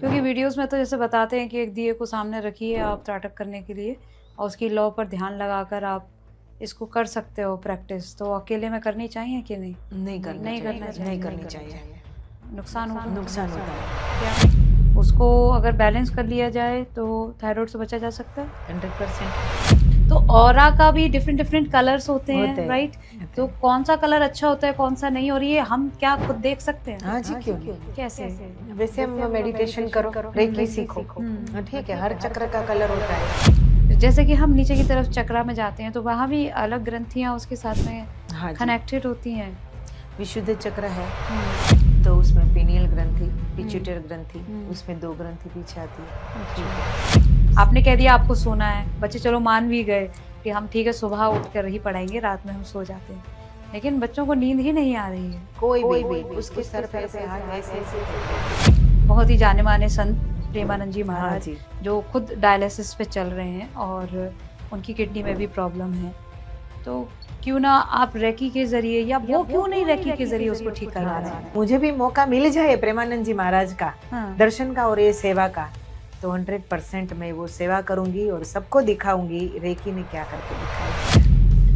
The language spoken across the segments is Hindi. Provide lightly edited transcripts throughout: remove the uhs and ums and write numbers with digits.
क्योंकि वीडियोस में तो जैसे बताते हैं कि एक दिए को सामने रखिए आप त्राटक करने के लिए और उसकी लौ पर ध्यान लगाकर आप इसको कर सकते हो प्रैक्टिस। तो अकेले में करनी चाहिए कि नहीं? नहीं करना नहीं चाहिए, करना चाहिए। नहीं करनी चाहिए। नुकसान होगा? नुकसान होता है। क्या उसको अगर बैलेंस कर लिया जाए तो थायराइड से बचा जा सकता है? 100% तो ऑरा का भी डिफरेंट डिफरेंट कलर्स होते होते हैं, हैं, राइट? होते तो हैं। कौन सा कलर अच्छा होता है, कौन सा नहीं, और ये हम क्या खुद देख सकते हैं? हाँ जी, क्यों नहीं? कैसे? वैसे हम मेडिटेशन करो, रेकी सीखो। ठीक है, हर चक्र का कलर होता है। जैसे कि हम नीचे की तरफ चक्रा में जाते हैं तो वहाँ भी अलग ग्रंथियाँ उसके साथ में हाँ जी, कनेक्टेड होती हैं। विशुद्ध चक्र है तो उसमें पिनियल ग्रंथि, पिट्यूटरी ग्रंथि, उसमें 2 ग्रंथि पीछे आती है। ठीक है। आपने कह दिया आपको सोना है, बच्चे चलो मान भी गए कि हम ठीक है सुबह उठ कर ही पढ़ाएंगे, रात में हम सो जाते हैं, लेकिन बच्चों को नींद ही नहीं आ रही है। कोई भी उसके सर पे ऐसे हाथ ऐसे बहुत ही जाने माने संत प्रेमानंद जी हाँ महाराज जी, जो खुद डायलिसिस पे चल रहे हैं और उनकी किडनी में भी प्रॉब्लम है, तो क्यों ना आप रेकी के जरिए या वो क्यों नहीं रेकी के जरिए उसको ठीक करवा रहे हैं? मुझे भी मौका मिल जाए प्रेमानंद जी महाराज का हाँ। दर्शन का और ये सेवा का, तो 100% मैं वो सेवा करूंगी और सबको दिखाऊंगी रेकी ने क्या करके दिखाया।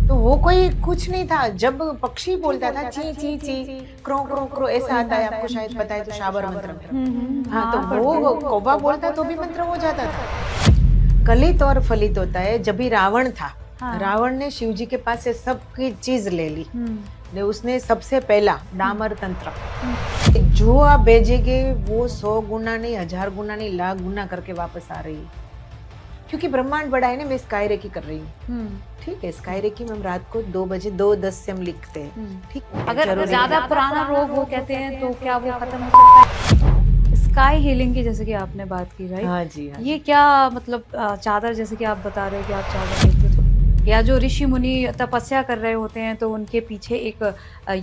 तो वो कोई कुछ नहीं था, जब पक्षी बोलता था ची ची ची क्रो क्रो क्रो ऐसा आता है, आपको शायद पता है, तो शाबर मंत्र में। हाँ, तो वो कौवा बोलता तो भी मंत्र हो जाता था। कलित और फलित होता है। जब भी रावण था, रावण ने शिव जी के पास से सबकी चीज ले ली, ने उसने सबसे पहला डामर तंत्र, जो आप भेजेंगे वो 100 गुना नहीं, 1000 गुना नहीं, लाख गुना करके वापस आ रही है। क्योंकि ब्रह्मांड बड़ा है ना, मैं स्काई रेकी कर रही हूँ। ठीक है, स्काई रेकी में हम रात को 2 बजे 2:10 से हम लिखते हैं। ठीक है, अगर जरूरी ज्यादा है। पुराना रोग हो कहते हैं तो क्या वो खत्म हो सकता है? स्काई हीलिंग की जैसे कि आपने बात की, राइट? हाँ जी, हाँ ये जी। क्या मतलब चादर जैसे कि आप बता रहे हो कि आप चादर लेते हो, या जो ऋषि मुनि तपस्या कर रहे होते हैं तो उनके पीछे एक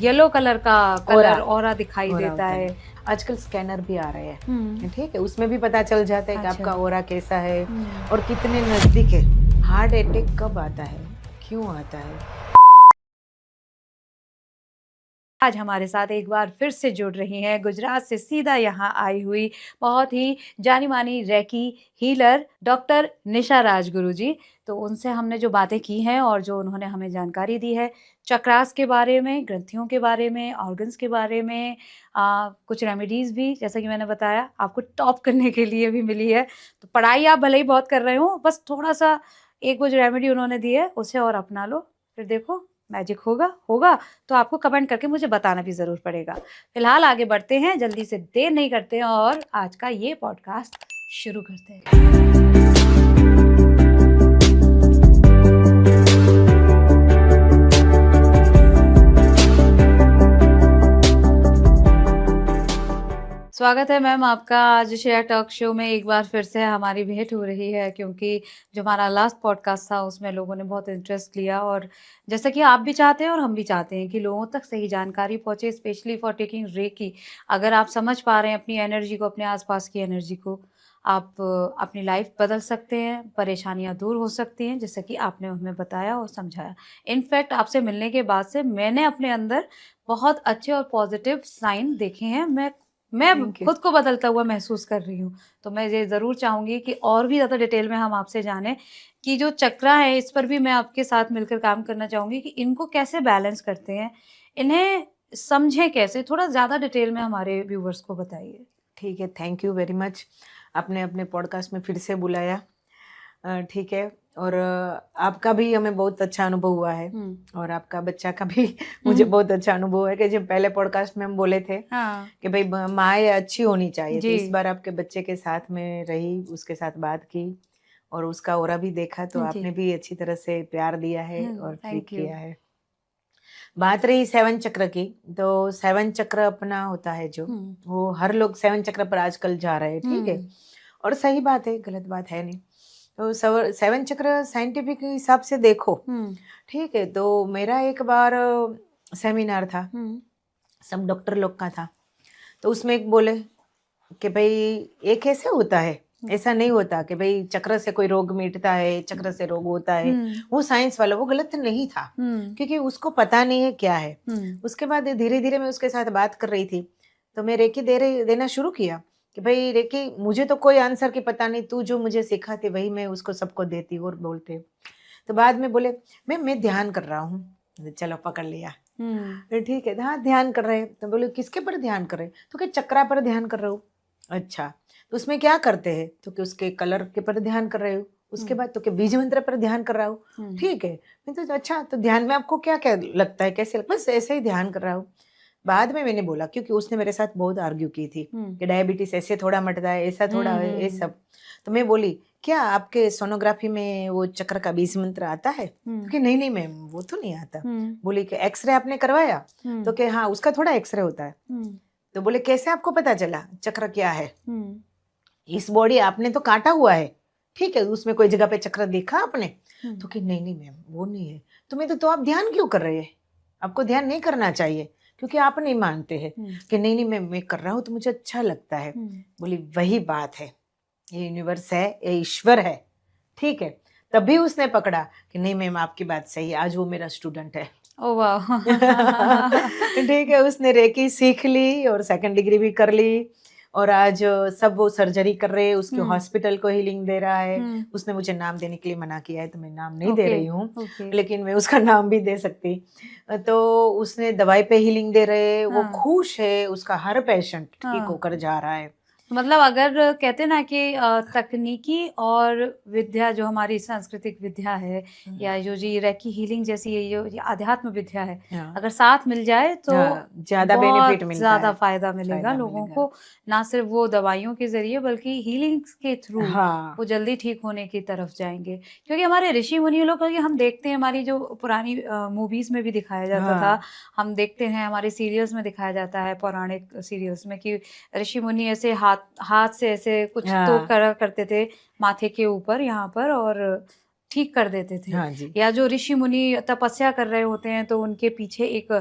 येलो कलर का कलर ऑरा दिखाई ऑरा देता होता है। आजकल स्कैनर भी आ रहे हैं, ठीक है, उसमें भी पता चल जाता है कि अच्छा। आपका ऑरा कैसा है और कितने नजदीक है। हार्ट अटैक कब आता है, क्यों आता है? आज हमारे साथ एक बार फिर से जुड़ रही हैं गुजरात से सीधा यहाँ आई हुई बहुत ही जानी मानी रेकी हीलर डॉक्टर निशा राजगुरु जी। तो उनसे हमने जो बातें की हैं और जो उन्होंने हमें जानकारी दी है चक्रास के बारे में, ग्रंथियों के बारे में, ऑर्गन्स के बारे में, कुछ रेमेडीज़ भी जैसा कि मैंने बताया आपको टॉप करने के लिए भी मिली है। तो पढ़ाई आप भले ही बहुत कर रहे हो, बस थोड़ा-सा एक वो जो रेमेडी उन्होंने दी है उसे और अपना लो, फिर देखो मैजिक होगा, होगा तो आपको कमेंट करके मुझे बताना भी ज़रूर पड़ेगा। फिलहाल आगे बढ़ते हैं, जल्दी से देर नहीं करते हैं और आज का ये पॉडकास्ट शुरू करते हैं। स्वागत है मैम आपका आज शेयर टॉक शो में। एक बार फिर से हमारी भेंट हो रही है क्योंकि जो हमारा लास्ट पॉडकास्ट था उसमें लोगों ने बहुत इंटरेस्ट लिया और जैसा कि आप भी चाहते हैं और हम भी चाहते हैं कि लोगों तक सही जानकारी पहुंचे, स्पेशली फॉर टेकिंग रेकी। अगर आप समझ पा रहे हैं अपनी एनर्जी को, अपने आसपास की एनर्जी को, आप अपनी लाइफ बदल सकते हैं, परेशानियां दूर हो सकती हैं, जैसा कि आपने हमें बताया और समझाया। इनफैक्ट आपसे मिलने के बाद से मैंने अपने अंदर बहुत अच्छे और पॉजिटिव साइन देखे हैं। मैं Thank you. खुद को बदलता हुआ महसूस कर रही हूँ। तो मैं ये ज़रूर चाहूँगी कि और भी ज़्यादा डिटेल में हम आपसे जानें कि जो चक्रा है इस पर भी मैं आपके साथ मिलकर काम करना चाहूँगी कि इनको कैसे बैलेंस करते हैं, इन्हें समझें कैसे? थोड़ा ज़्यादा डिटेल में हमारे व्यूअर्स को बताइए। ठीक है, थैंक यू वेरी मच। आपने अपने पॉडकास्ट में फिर से बुलाया, ठीक है, और आपका भी हमें बहुत अच्छा अनुभव हुआ है और आपका बच्चा का भी मुझे बहुत अच्छा अनुभव है कि जब पहले पॉडकास्ट में हम बोले थे हाँ। कि भाई माँ अच्छी होनी चाहिए, तो जी। इस बार आपके बच्चे के साथ में रही, उसके साथ बात की और उसका ऑरा भी देखा, तो जी। आपने भी अच्छी तरह से प्यार दिया है और ट्रीट थैंक यू। किया है। बात रही 7 चक्र की, तो 7 चक्र अपना होता है जो, वो हर लोग 7 चक्र पर आजकल जा रहे हैं, ठीक है, और सही बात है, गलत बात है नहीं। तो 7 चक्र साइंटिफिक हिसाब से देखो, ठीक है, तो मेरा एक बार सेमिनार था, सब डॉक्टर लोग का था, तो उसमें एक बोले कि भाई ये कैसे होता है, ऐसा नहीं होता कि भाई चक्र से कोई रोग मिटता है, चक्र से रोग होता है। वो साइंस वाला, वो गलत नहीं था क्योंकि उसको पता नहीं है क्या है। उसके बाद धीरे धीरे मैं उसके साथ बात कर रही थी, तो मैं रेकी देना शुरू किया, कि भाई रेकी मुझे तो कोई आंसर की पता नहीं, तू जो मुझे सिखाते वही मैं उसको सबको देती हूँ और बोलते। तो बाद में बोले मैं ध्यान कर रहा हूँ। चलो पकड़ लिया। तो ठीक है, हाँ ध्यान कर रहे हैं। तो बोले किसके पर ध्यान कर रहे हैं? तो कि चक्रा पर ध्यान कर रहा हूँ। अच्छा, तो उसमें क्या करते हैं? तो कि उसके कलर के पर ध्यान कर रहे हो। उसके बाद तो कि बीज मंत्र पर ध्यान कर रहा हूँ। ठीक है, मैं तो अच्छा, तो ध्यान में आपको क्या क्या लगता है, कैसे लगता है? बस ऐसे ही ध्यान कर रहा हूँ। बाद में मैंने बोला, क्योंकि उसने मेरे साथ बहुत आर्ग्यू की थी कि डायबिटीज ऐसे थोड़ा मटता है, ऐसा थोड़ा है, ये सब। तो मैं बोली क्या आपके सोनोग्राफी में वो चक्र का बीज मंत्र आता है? तो कि नहीं मैम वो तो नहीं आता। बोली कि एक्सरे आपने करवाया? तो कि हाँ उसका थोड़ा एक्सरे होता है। तो बोले कैसे आपको पता चला चक्र क्या है? इस बॉडी आपने तो काटा हुआ है, ठीक है, उसमें कोई जगह पे चक्र देखा आपने? तो कि नहीं मैम वो नहीं है। तो आप ध्यान क्यों कर रहे हैं? आपको ध्यान नहीं करना चाहिए, क्योंकि आप नहीं मानते हैं। कि नहीं मैं कर रहा हूँ तो मुझे अच्छा लगता है। बोली वही बात है, ये यूनिवर्स है, ये ईश्वर है, ठीक है। तभी उसने पकड़ा कि नहीं मैम आपकी बात सही है, आज वो मेरा स्टूडेंट है। ओह वाह। ठीक है, उसने रेकी सीख ली और सेकंड डिग्री भी कर ली, और आज सब वो सर्जरी कर रहे हैं, उसके हॉस्पिटल को हीलिंग दे रहा है। उसने मुझे नाम देने के लिए मना किया है, तो मैं नाम नहीं दे रही हूँ, लेकिन मैं उसका नाम भी दे सकती। तो उसने दवाई पे हीलिंग दे रहे, वो खुश है, उसका हर पेशेंट ठीक होकर जा रहा है। मतलब अगर कहते हैं ना कि तकनीकी और विद्या जो हमारी सांस्कृतिक विद्या है, या जो जी रेकी हीलिंग जैसी ये आध्यात्म विद्या है, अगर साथ मिल जाए तो ज्यादा बेनिफिट मिलता है, ज्यादा फायदा मिलेगा लोगों को, ना सिर्फ वो दवाइयों के जरिए बल्कि हीलिंग के थ्रू वो जल्दी ठीक होने की तरफ जाएंगे। क्योंकि हमारे ऋषि मुनि लोग, क्योंकि हम देखते हैं हमारी जो पुरानी मूवीज में भी दिखाया जाता था, हम देखते हैं हमारे सीरियल्स में दिखाया जाता है, पौराणिक सीरियल्स में, कि ऋषि मुनि ऐसे हाथ से ऐसे कुछ तो करते थे माथे के ऊपर यहाँ पर, और ठीक कर देते थे। हाँ जी। या जो ऋषि मुनि तपस्या कर रहे होते हैं तो उनके पीछे एक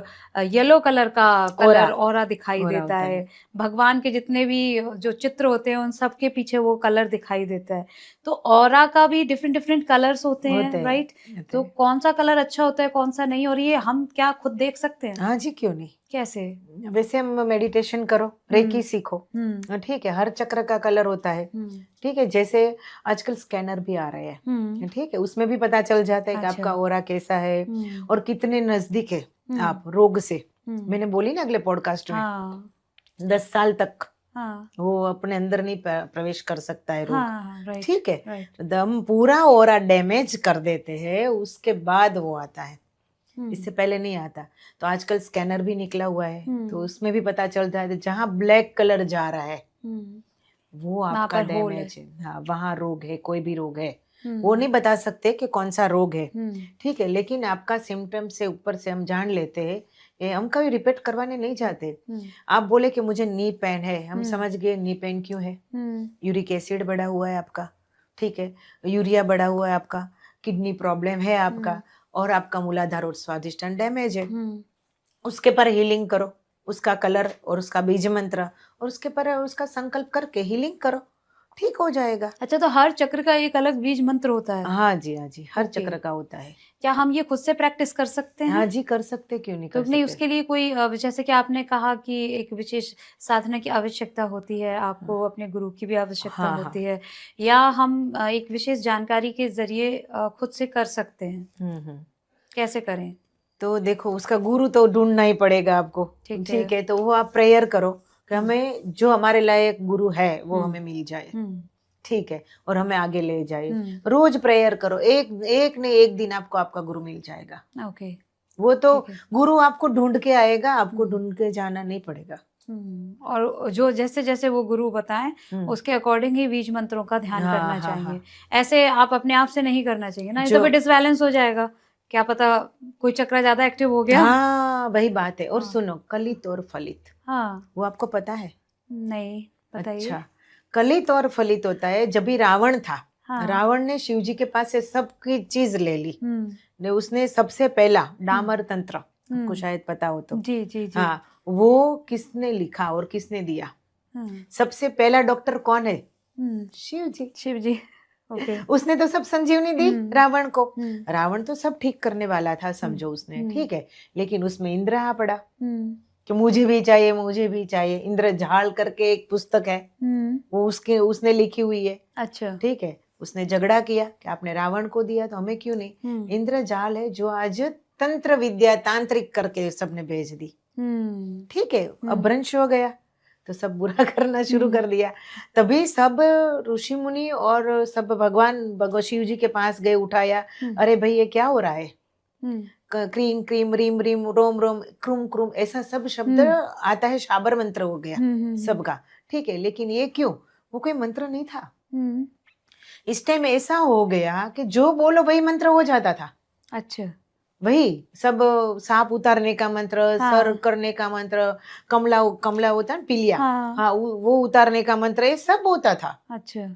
येलो कलर का कलर ऑरा दिखाई देता है। भगवान के जितने भी जो चित्र होते हैं उन सब के पीछे वो कलर दिखाई देता है। तो ऑरा का भी डिफरेंट डिफरेंट कलर्स होते हैं, राइट? तो कौन सा कलर अच्छा होता है, कौन सा नहीं, और ये हम क्या खुद देख सकते हैं? हाँ जी, क्यों नहीं। कैसे? वैसे हम मेडिटेशन करो, रेकी सीखो, ठीक है, हर चक्र का कलर होता है, ठीक है। जैसे आजकल स्कैनर भी आ रहे हैं, ठीक है, उसमें भी पता चल जाता है कि आपका ऑरा कैसा है और कितने नजदीक है आप रोग से। मैंने बोली ना अगले पॉडकास्ट में, 10 साल तक वो अपने अंदर नहीं प्रवेश कर सकता है रोग, ठीक है। दम पूरा ऑरा डैमेज कर देते हैं, उसके बाद वो आता है, इससे पहले नहीं आता। तो आजकल स्कैनर भी निकला हुआ है, तो उसमें भी पता चलता है जहाँ ब्लैक कलर जा रहा है वो आपका डैमेज है, हाँ वहाँ रोग है, कोई भी रोग है। वो नहीं बता सकते कि कौन सा रोग है, ठीक है, लेकिन आपका सिम्टम से ऊपर से हम जान लेते हैं। हम कभी रिपीट करवाने नहीं जाते। आप बोले कि मुझे नी पेन है, हम समझ गए नी पेन क्यों है। यूरिक एसिड बढ़ा हुआ है आपका, ठीक है, यूरिया बढ़ा हुआ है आपका, किडनी प्रॉब्लम है आपका, और आपका मूलाधार और स्वादिष्टान डैमेज है। उसके पर हीलिंग करो, उसका कलर और उसका बीज मंत्र और उसके पर उसका संकल्प करके हीलिंग करो, ठीक हो जाएगा। अच्छा, तो हर चक्र का एक अलग बीज मंत्र होता है? हाँ जी, हाँ जी, हर चक्र का होता है। क्या हम ये खुद से प्रैक्टिस कर सकते हैं? हाँ जी, कर सकते, क्यों नहीं कर सकते। नहीं, उसके लिए कोई जैसे कि आपने कहा कि एक विशेष साधना की आवश्यकता होती है, आपको अपने गुरु की भी आवश्यकता होती है, या हम एक विशेष जानकारी के जरिए खुद से कर सकते हैं? कैसे करें? तो देखो, उसका गुरु तो ढूंढना ही पड़ेगा आपको, ठीक है। तो वो आप प्रेयर करो कि हमें जो हमारे लायक गुरु है वो हमें मिल जाए, ठीक है, और हमें आगे ले जाए। रोज प्रेयर करो, एक ने एक दिन आपको आपका गुरु मिल जाएगा। ओके, वो तो गुरु आपको ढूंढ के आएगा, आपको ढूंढ के जाना नहीं पड़ेगा। और जो जैसे जैसे वो गुरु बताएं उसके अकॉर्डिंग ही बीज मंत्रों का ध्यान करना चाहिए। ऐसे आप अपने आप से नहीं करना चाहिए ना, तो डिसबैलेंस हो जाएगा, क्या पता कोई चक्र ज्यादा एक्टिव हो गया। हाँ वही बात है। और सुनो, कलित और फलित, वो आपको पता है? नहीं, बताइए। अच्छा, कलित और फलित होता है जब भी रावण था, रावण ने शिव जी के पास से सबकी चीज ले ली, ने उसने सबसे पहला डामर तंत्र, आपको शायद पता हो तो। जी जी जी। हाँ, वो किसने लिखा और किसने दिया? सबसे पहला डॉक्टर कौन है? शिव जी। शिव जी, ओके। उसने तो सब संजीवनी दी रावण को। रावण तो सब ठीक करने वाला था, समझो उसने, ठीक है, लेकिन उसमें इंद्र आ पड़ा, कि मुझे भी चाहिए। इंद्रजाल करके एक पुस्तक है, वो उसने लिखी हुई है। अच्छा। ठीक है, उसने झगड़ा किया कि आपने रावण को दिया तो हमें क्यों नहीं। इंद्रजाल है जो आज तंत्र विद्या तांत्रिक करके सबने भेज दी। ठीक है, अपभ्रंश हो गया तो सब बुरा करना शुरू कर दिया। तभी सब ऋषि मुनि और सब भगवान शिव जी के पास गए, उठाया, अरे भाई ये क्या हो रहा है। क्रीम क्रीम रीम रीम रोम रोम क्रूम क्रूम ऐसा सब शब्द आता है, शाबर मंत्र हो गया सबका। ठीक है, लेकिन ये क्यों, वो कोई मंत्र नहीं था। इस टाइम ऐसा हो गया कि जो बोलो वही मंत्र हो जाता था। अच्छा। वही सब सांप उतारने का मंत्र, सर करने का मंत्र, कमला होता है पीलिया, हाँ वो उतारने का मंत्र, ये सब होता था। अच्छा।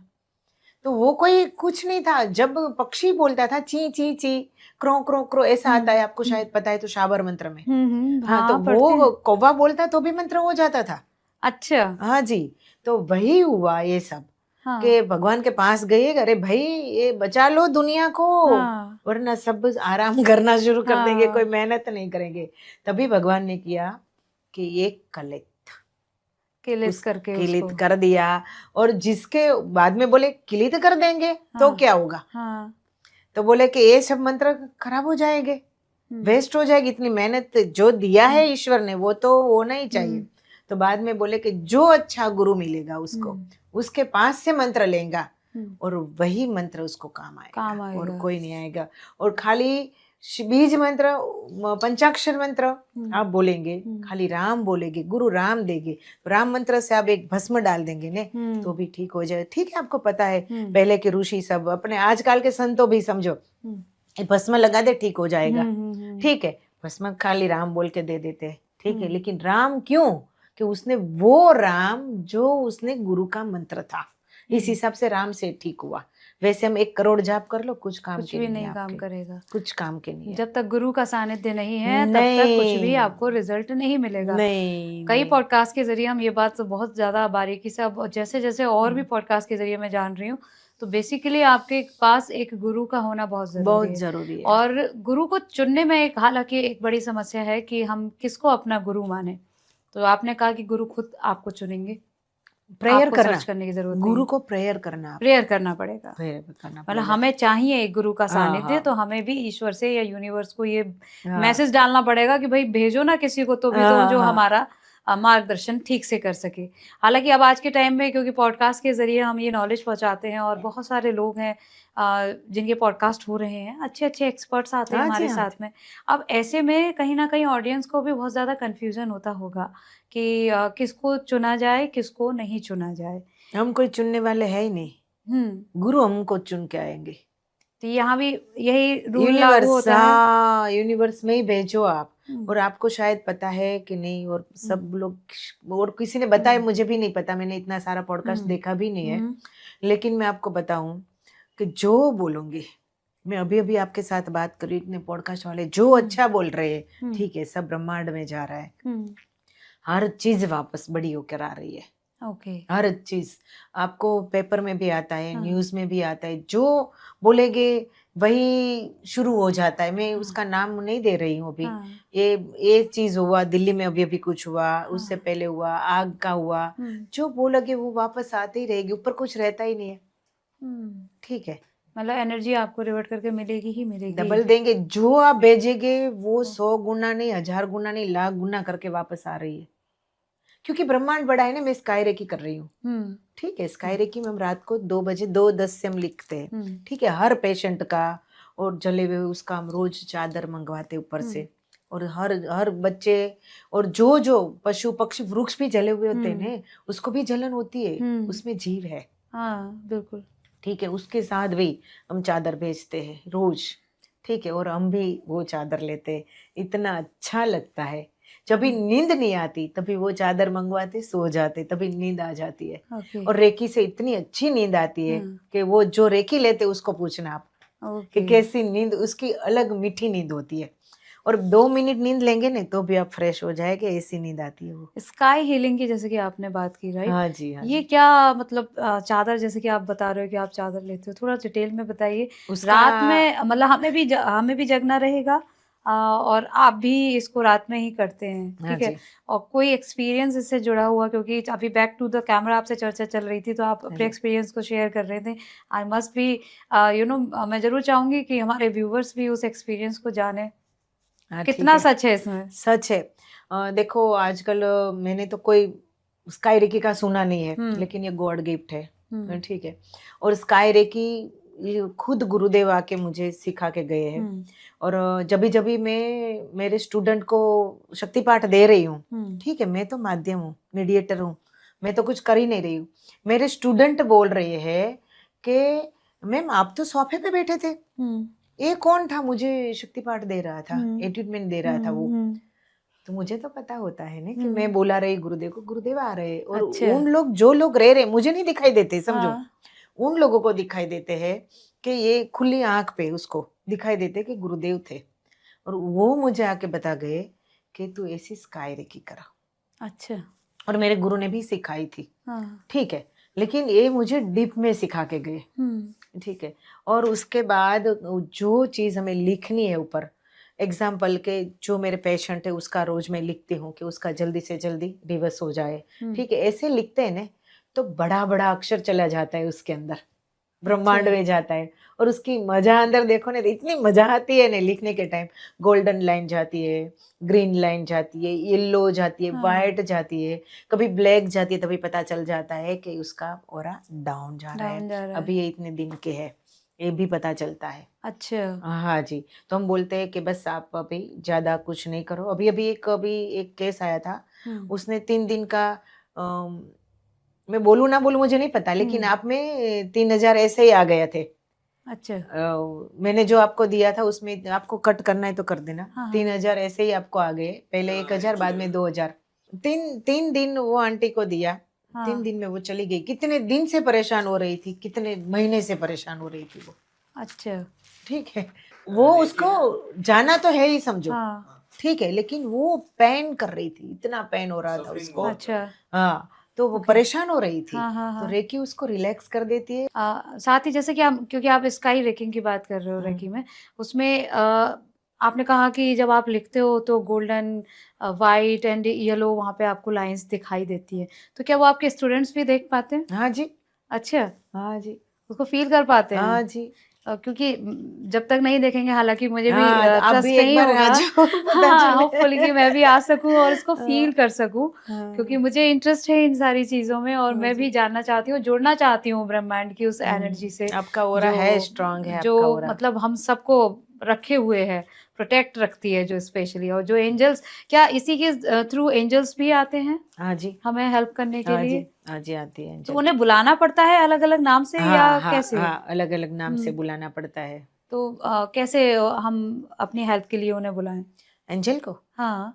तो वो कोई कुछ नहीं था। जब पक्षी बोलता था ची ची ची क्रो क्रो क्रो ऐसा आता है, आपको शायद पता है तो शाबर मंत्र में। हाँ, तो वो कौवा बोलता तो भी मंत्र हो जाता था। अच्छा। हाँ जी, तो वही हुआ ये सब। के भगवान के पास गए, अरे भाई ये बचा लो दुनिया को, वरना सब आराम करना शुरू कर देंगे, कोई मेहनत नहीं करेंगे। तभी भगवान ने किया कि ये किलित कर दिया। और जिसके बाद में बोले किलित कर देंगे तो क्या होगा, तो बोले कि ये सब मंत्र खराब हो जाएंगे, वेस्ट हो जाएगी, इतनी मेहनत जो दिया है ईश्वर ने वो तो होना ही चाहिए। तो बाद में बोले कि जो अच्छा गुरु मिलेगा उसको, उसके पास से मंत्र लेगा और वही मंत्र उसको काम आएगा, और कोई नहीं आएगा। और खाली बीज मंत्र, पंचाक्षर मंत्र आप बोलेंगे, खाली राम बोलेंगे, गुरु राम देंगे, राम मंत्र से आप एक भस्म डाल देंगे ने तो भी ठीक हो जाए। ठीक है, आपको पता है पहले के ऋषि सब, अपने आजकल के संतों भी समझो भस्म लगा दे ठीक हो जाएगा। ठीक है, भस्म खाली राम बोल के दे देते हैं। ठीक है, लेकिन राम क्यों, कि उसने वो राम जो उसने गुरु का मंत्र था, इस हिसाब से राम से ठीक हुआ। वैसे हम 1 करोड़ जाप कर लो, कुछ काम के नहीं काम करेगा, कुछ काम के नहीं। जब तक गुरु का सानिध्य नहीं है तब तक कुछ भी आपको रिजल्ट नहीं मिलेगा। कई पॉडकास्ट के जरिए हम ये बात तो बहुत ज्यादा बारीकी से, अब जैसे जैसे और भी पॉडकास्ट के जरिए मैं जान रही हूँ, तो बेसिकली आपके पास एक गुरु का होना बहुत जरूरी है। और गुरु को चुनने में एक, हालांकि एक बड़ी समस्या है कि हम किसको अपना गुरु माने। तो आपने कहा कि गुरु खुद आपको चुनेंगे, प्रेयर करना, करने की जरूरत गुरु को प्रेयर करना पड़ेगा। मतलब हमें चाहिए एक गुरु का सानिध्य, तो हमें भी ईश्वर से या यूनिवर्स को ये मैसेज डालना पड़ेगा कि भाई भेजो ना किसी को तो भी, तो जो हमारा मार्गदर्शन ठीक से कर सके। हालांकि अब आज के टाइम में क्योंकि पॉडकास्ट के जरिए हम ये नॉलेज पहुंचाते हैं और बहुत सारे लोग हैं जिनके पॉडकास्ट हो रहे हैं, अच्छे अच्छे एक्सपर्ट्स आते हैं हमारे साथ में। अब ऐसे में कहीं ना कहीं ऑडियंस को भी बहुत ज़्यादा कंफ्यूजन होता होगा कि किसको चुना जाए, किसको नहीं चुना जाए। हम कोई चुनने वाले है ही नहीं, गुरु हमको चुन के आएंगे। तो यहाँ भी यही रूल लागू होता है, यूनिवर्स में ही भेजो आप। और आपको शायद पता है कि नहीं, और सब लोग और किसी ने बताया, मुझे भी नहीं पता, मैंने इतना सारा पॉडकास्ट देखा भी नहीं है, लेकिन मैं आपको बताऊं कि जो बोलूंगी, मैं अभी अभी आपके साथ बात करी, इतने पॉडकास्ट वाले जो अच्छा बोल रहे हैं, ठीक है, सब ब्रह्मांड में जा रहा है, हर चीज वापस बड़ी होकर आ रही है। हर चीज आपको पेपर में भी आता है, न्यूज में भी आता है, जो बोलेंगे वही शुरू हो जाता है। मैं उसका नाम नहीं दे रही हूँ अभी। ये चीज हुआ दिल्ली में, अभी अभी कुछ हुआ, उससे पहले हुआ, आग का हुआ, जो बोलोगे वो वापस आती ही रहेगी, ऊपर कुछ रहता ही नहीं है। ठीक है, मतलब एनर्जी आपको रिवर्ट करके मिलेगी ही मिलेगी, डबल देंगे। जो आप भेजेंगे वो 100 गुना नहीं, 1000 गुना नहीं, लाख गुना करके वापस आ रही है। क्योंकि ब्रह्मांड बड़ा है ना, मैं स्काई रेकी कर रही हूँ। ठीक है, स्काई रेकी में हम रात को 2 बजे 2:10 से हम लिखते हैं। ठीक है, हर पेशेंट का और जले हुए उसका हम रोज चादर मंगवाते ऊपर से, और हर बच्चे और जो पशु पक्षी वृक्ष भी जले हुए होते हैं, उसको भी जलन होती है, उसमें जीव है। बिल्कुल। ठीक है, उसके साथ भी हम चादर भेजते हैं रोज। ठीक है, और हम भी वो चादर लेते हैं, इतना अच्छा लगता है। जब भी नींद नहीं आती तभी वो चादर मंगवाते, सो जाते, तभी नींद आ जाती है। और रेकी से इतनी अच्छी नींद आती है कि वो जो रेकी लेते उसको पूछना आप कि कैसी नींद, उसकी अलग मीठी नींद होती है। और 2 मिनट नींद लेंगे ना तो भी आप फ्रेश हो जाएंगे, ऐसी नींद आती है वो। स्काई हीलिंग की जैसे कि आपने बात की, राइट? हाँ जी, हाँ ये जी। क्या मतलब चादर, जैसे कि आप बता रहे हो कि आप चादर लेते हो, थोड़ा डिटेल में बताइए। रात में मतलब हमें भी जगना रहेगा और आप भी इसको रात में ही करते हैं, हाँ ठीक है? जी, और कोई एक्सपीरियंस इससे जुड़ा हुआ, क्योंकि अभी बैक टू द कैमरा आपसे चर्चा चल रही थी, तो आप हाँ अपने जी। एक्सपीरियंस को शेयर कर रहे थे। आई मस्ट बी मैं ज़रूर चाहूँगी कि हमारे व्यूअर्स भी उस एक्सपीरियंस को जानें। हाँ, ठीक कितना है। सच है इसमें? सच है। देखो आजकल मैंने तो कोई स्काई रेकी का सुना नहीं है, हुँ, लेकिन ये गॉड गिफ्ट है। हुँ, ठीक है। और स्काई रेकी ये खुद गुरुदेव आके मुझे सिखा के गए हैं। हुँ, और जभी-जभी मैं मेरे स्टूडेंट को शक्ति पाठ दे रही हूँ, हुँ, ठीक है, मैं तो माध्यम हूँ, मीडिएटर हूँ, मैं तो कुछ कर ही नहीं रही हूँ। मेरे स्टूडेंट बोल रहे हैं कि मैम आप तो सोफे पे बैठे थे, हुँ, ये कौन था मुझे शक्ति पाठ दे रहा था, हुँ, एट्यूटमेंट दे रहा था हुँ, वो। हुँ, तो मुझे तो पता होता है ना कि हुँ। मैं बुला रही गुरुदेव को, गुरुदेव आ रहे हैं और अच्छा, उन लोग जो लोग रह रहे मुझे नहीं दिखाई देते, समझो। हाँ, उन लोगों को दिखाई देते हैं कि ये खुली आंख पे उसको दिखाई देते कि गुरुदेव थे और वो मुझे आके बता गए कि तू ऐसी स्काई रेकी करा। अच्छा, और मेरे गुरु ने भी सिखाई थी, हाँ, ठीक है, लेकिन ये मुझे डीप में सिखा के गए, हुँ, ठीक है। और उसके बाद जो चीज़ हमें लिखनी है ऊपर, एग्जाम्पल के जो मेरे पेशेंट है उसका रोज मैं लिखती हूँ कि उसका जल्दी से जल्दी डिवोर्स हो जाए, हुँ, ठीक है, ऐसे लिखते हैं ना तो बड़ा बड़ा अक्षर चला जाता है उसके अंदर, अच्छा, ब्रह्मांड में जाता है। और उसकी मजा अंदर देखो ना, इतनी मजा आती है ना लिखने के टाइम। गोल्डन लाइन जाती है, ग्रीन लाइन जाती है, येलो जाती है, हाँ, वाइट जाती है, कभी ब्लैक जाती है, तभी पता चल जाता है कि उसका ऑरा डाउन जा रहा है, डाउन जा रहा है। अभी ये इतने दिन के है, ये भी पता चलता है। अच्छा, हाँ जी, तो हम बोलते हैं कि बस आप अभी ज़्यादा कुछ नहीं करो। अभी एक केस आया था, हुँ, उसने 3 दिन का अम, मैं बोलूँ ना बोलूँ मुझे नहीं पता, लेकिन हुँ, आप में 3000 ऐसे ही आ गए थे। अच्छा, मैंने जो आपको दिया था उसमें आपको कट करना है तो कर देना। हाँ, हाँ, 3000 ऐसे ही आपको आ गए, पहले 1000 बाद में 2000। 3 दिन वो आंटी को दिया, 3 हाँ, दिन में वो चली गई। कितने दिन से परेशान हो रही थी, कितने महीने से परेशान हो रही थी वो, अच्छा, ठीक है। वो उसको जाना तो है ही समझो, हाँ, ठीक है, लेकिन वो पेन कर रही थी, इतना पेन हो रहा था उसको। अच्छा, हाँ, तो वो ओके, परेशान हो रही थी, हाँ, हाँ, तो हाँ। रेकी उसको रिलैक्स कर देती है। साथ ही जैसे कि आप, क्योंकि आप स्काई रेकिंग की बात कर रहे हो हुँ। रेकी में, उसमें आपने कहा कि जब आप लिखते हो तो गोल्डन, व्हाइट एंड येलो वहाँ पे आपको लाइन्स दिखाई देती हैं। तो क्या वो आपके स्टूडेंट्स भी देख पाते हैं? हाँ जी, अच्छा, हाँ जी, उसको फ़ील कर पाते हैं? हाँ जी। क्योंकि जब तक नहीं देखेंगे, हालाँकि मुझे भी हाँ, तो आप भी ट्रस्ट एक नहीं बार आ होगा। जाओ पता हाँ, चले। होपफुली कि मैं भी आ सकूँ और इसको फ़ील हाँ, कर सकूँ, क्योंकि हाँ, मुझे इंटरेस्ट है इन सारी चीज़ों में और हाँ मैं भी जी। जानना चाहती हूँ, जुड़ना चाहती हूँ ब्रह्मांड की उस एनर्जी से, आपका ऑरा जो है, स्ट्रॉन्ग है जो आपका ऑरा। मतलब हम सबको रखे हुए है, प्रोटेक्ट रखती है जो स्पेशली। और जो एंजल्स, क्या इसी के थ्रू एंजल्स भी आते हैं हाँ जी, हमें हेल्प करने के हाँ जी, लिए? हाँ जी, आती है तो एंजल। उन्हें बुलाना पड़ता है अलग-अलग नाम से या हाँ, हाँ, कैसे? हाँ, अलग-अलग नाम से हुँ। बुलाना पड़ता है। तो कैसे हम अपनी हेल्प के लिए उन्हें बुलाएँ? एंजल को, हाँ,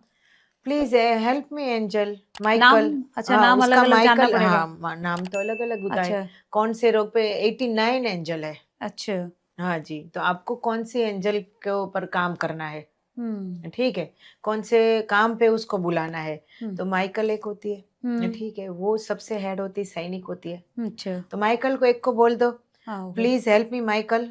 प्लीज़ हेल्प मी एंजल, नाम, माइकल। अच्छा, हाँ, नाम उसका अलग-अलग जानना माइकल, पड़ेगा। हाँ, नाम तो अलग-अलग होता है। अच्छा, कौन से रोग पे 89 एंजल है। अच्छा। हाँ जी, तो आपको कौन सी एंजल के ऊपर काम करना है, हुँ, ठीक है? कौन से काम पे उसको बुलाना है, हुँ, तो माइकल एक होती है, हुँ, ठीक है? वो सबसे हेड होती है, सैनिक होती है। अच्छा। तो माइकल को एक को बोल दो, हाँ, okay. Please help me Michael.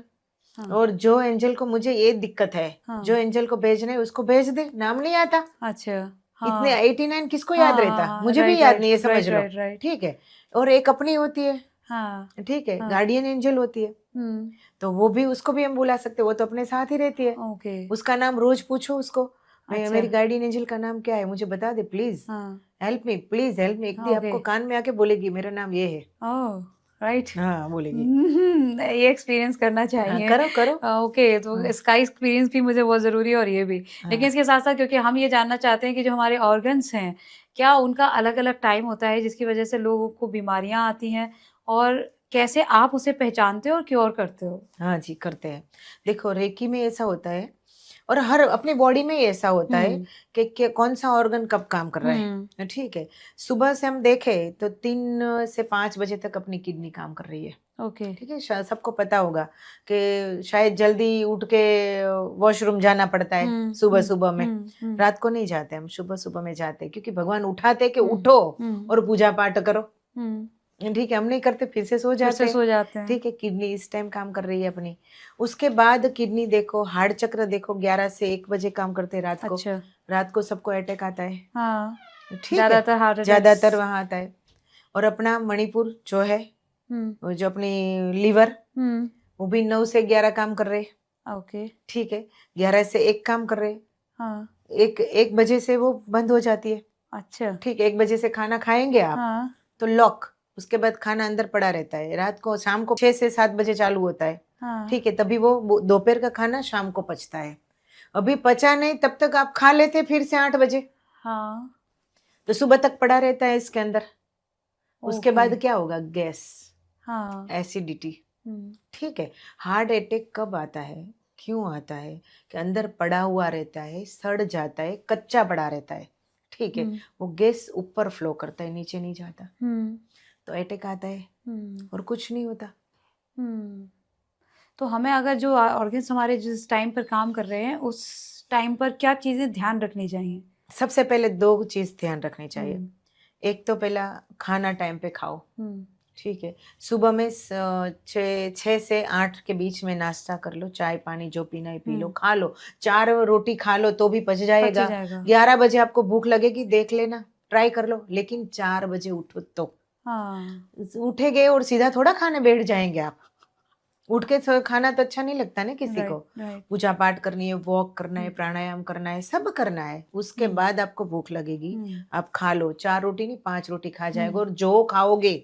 हाँ, और जो एंजल को मुझे ये दिक्कत है, जो हाँ, एंजल को भेजना है उसको भेज दे, नाम नहीं आता। अच्छा। इतने हाँ, 89 किसको हाँ, याद हाँ, रहता? हाँ, मुझे भी राइट, याद राइट, नहीं है, समझ राइट, लो, राइट, राइट। ठीक है? और एक अपनी होती है, हाँ, ठीक है? हाँ, गार्डियन एंजल होती है, हुँ, तो वो भी उसको भी हम बुला सकते हैं, वो तो अपने साथ ही रहती है। ओके, उसका नाम रोज पूछो उसको, मैं अच्छा, मेरी गार्डियन एंजल का नाम क्या है? मुझे बता दे प्लीज़, हाँ, help me, please help me. एक हाँ, दिन ओके, आपको कान में आके बोलेगी मेरा नाम ये है। ओह! राइट। हाँ, बोलेगी। ये एक्सपीरियंस करना हाँ, चाहिए। करो, करो। ओके, तो हाँ, इसका एक्सपीरियंस भी मुझे बहुत ज़रूरी है और ये भी। लेकिन हाँ। इसके साथ-साथ, क्योंकि हम ये जानना चाहते हैं कि जो हमारे ऑर्गन्स हैं, क्या उनका अलग-अलग टाइम होता है जिसकी वज़ह से लोगों को बीमारियाँ आती हैं? और कैसे आप उसे पहचानते हो और क्योर करते हो? हाँ जी, करते हैं। देखो रेकी में ऐसा होता है और हर अपनी बॉडी में ही ऐसा होता है हुँ, कि कौन-सा ऑर्गन कब काम कर रहा हुँ, है, ठीक है? सुबह से हम देखें तो 3 से 5 बजे तक अपनी किडनी काम कर रही है, ओके। ठीक है? सबको पता होगा कि शायद जल्दी उठ के वॉशरूम जाना पड़ता है हुँ, हुँ, सुबह-सुबह में। हुँ, हुँ, रात को नहीं जाते हम, सुबह-सुबह में जाते हैं क्योंकि भगवान उठाते हैं कि हुँ, उठो हुँ, और पूजा-पाठ करो। हुँ, ठीक है, हम नहीं करते, फिर से सो फिर जाते से हैं। सो जाते हैं। ठीक है, किडनी इस टाइम काम कर रही है अपनी। उसके बाद किडनी देखो, हार्ट चक्र देखो, 11 से 1 बजे काम करते हैं रात को। अच्छा। रात को सबको अटैक आता है, हाँ, ठीक है, ज्यादातर हार्ट अटैक्स। ज्यादातर वहां आता है। और अपना मणिपुर जो है, वो जो अपनी लीवर, वो भी 9 से 11 काम कर रहे, ओके। ठीक है, 11 से 1 काम कर रहे। हाँ। एक बजे से वो बंद हो जाती है, अच्छा। ठीक है। 1 बजे से खाना खाएंगे आप, हाँ। तो लॉक, उसके बाद खाना अंदर पड़ा रहता है। रात को शाम को 6 से 7 बजे चालू होता है, हाँ। ठीक है, तभी वो दोपहर का खाना शाम को पचता है। अभी पचा नहीं तब तक आप खा लेते फिर से 8 बजे, हाँ। तो सुबह तक पड़ा रहता है इसके अंदर। उसके ओके। बाद क्या होगा, गैस, हाँ। एसिडिटी, ठीक है। हार्ट अटैक कब आता है, क्यों आता है, कि अंदर पड़ा हुआ रहता है, सड़ जाता है, कच्चा पड़ा रहता है, ठीक है, वो गैस ऊपर फ्लो करता है, नीचे नहीं जाता, तो अटैक आता है, और कुछ नहीं होता। तो हमें अगर जो ऑर्गन्स हमारे जिस टाइम पर काम कर रहे हैं उस टाइम पर क्या चीजें ध्यान रखनी चाहिए? सबसे पहले 2 चीज ध्यान रखनी चाहिए। एक तो पहला, खाना टाइम पे खाओ, ठीक है। सुबह में 6 से 8 के बीच में नाश्ता कर लो, चाय पानी जो पीना है पी लो, खा लो, 4 रोटी खा लो तो भी पच जाएगा। 11 बजे आपको भूख लगेगी, देख लेना, ट्राई कर लो, लेकिन 4 बजे उठो तो। हाँ। उठेंगे और सीधा थोड़ा खाने बैठ जाएंगे आप, उठ के खाना तो अच्छा नहीं लगता ना किसी को। पूजा पाठ करनी है, वॉक करना है, प्राणायाम करना है, सब करना है, उसके बाद आपको भूख लगेगी, आप खा लो। 4 रोटी नहीं 5 रोटी खा जाएगा, और जो खाओगे,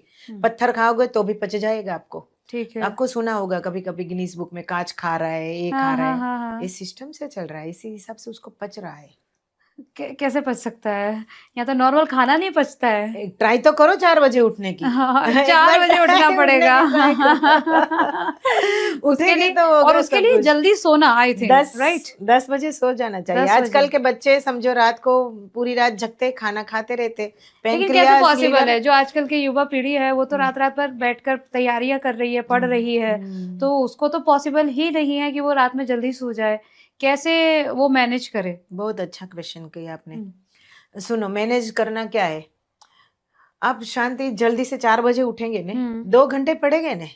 पत्थर खाओगे तो भी पच जाएगा आपको। ठीक है। आपको सुना होगा कभी कभी गिनीज बुक में, कांच खा रहा है, ये खा रहा है, इस सिस्टम से चल रहा है, इसी हिसाब से उसको पच रहा है। कैसे पच सकता है? यहाँ तो नॉर्मल खाना नहीं पचता है। ट्राई तो करो 4 बजे उठने की। 4 बजे उठना पड़ेगा। उसके लिए तो और उसके लिए जल्दी सोना, आई थिंक, 10 बजे सो जाना चाहिए। आजकल के बच्चे समझो रात को पूरी रात जगते, खाना खाते रहते। लेकिन कैसे पॉसिबल है? जो आजकल की युवा पीढ़ी है वो तो रात रात भर बैठकर तैयारियां कर रही है, पढ़ रही है, तो उसको तो पॉसिबल ही नहीं है कि वो रात में जल्दी सो जाए। कैसे वो मैनेज करे? बहुत अच्छा क्वेश्चन किया आपने। सुनो, मैनेज करना क्या है, आप शांति जल्दी से 4 बजे उठेंगे ने, 2 घंटे पढ़ेंगे ने,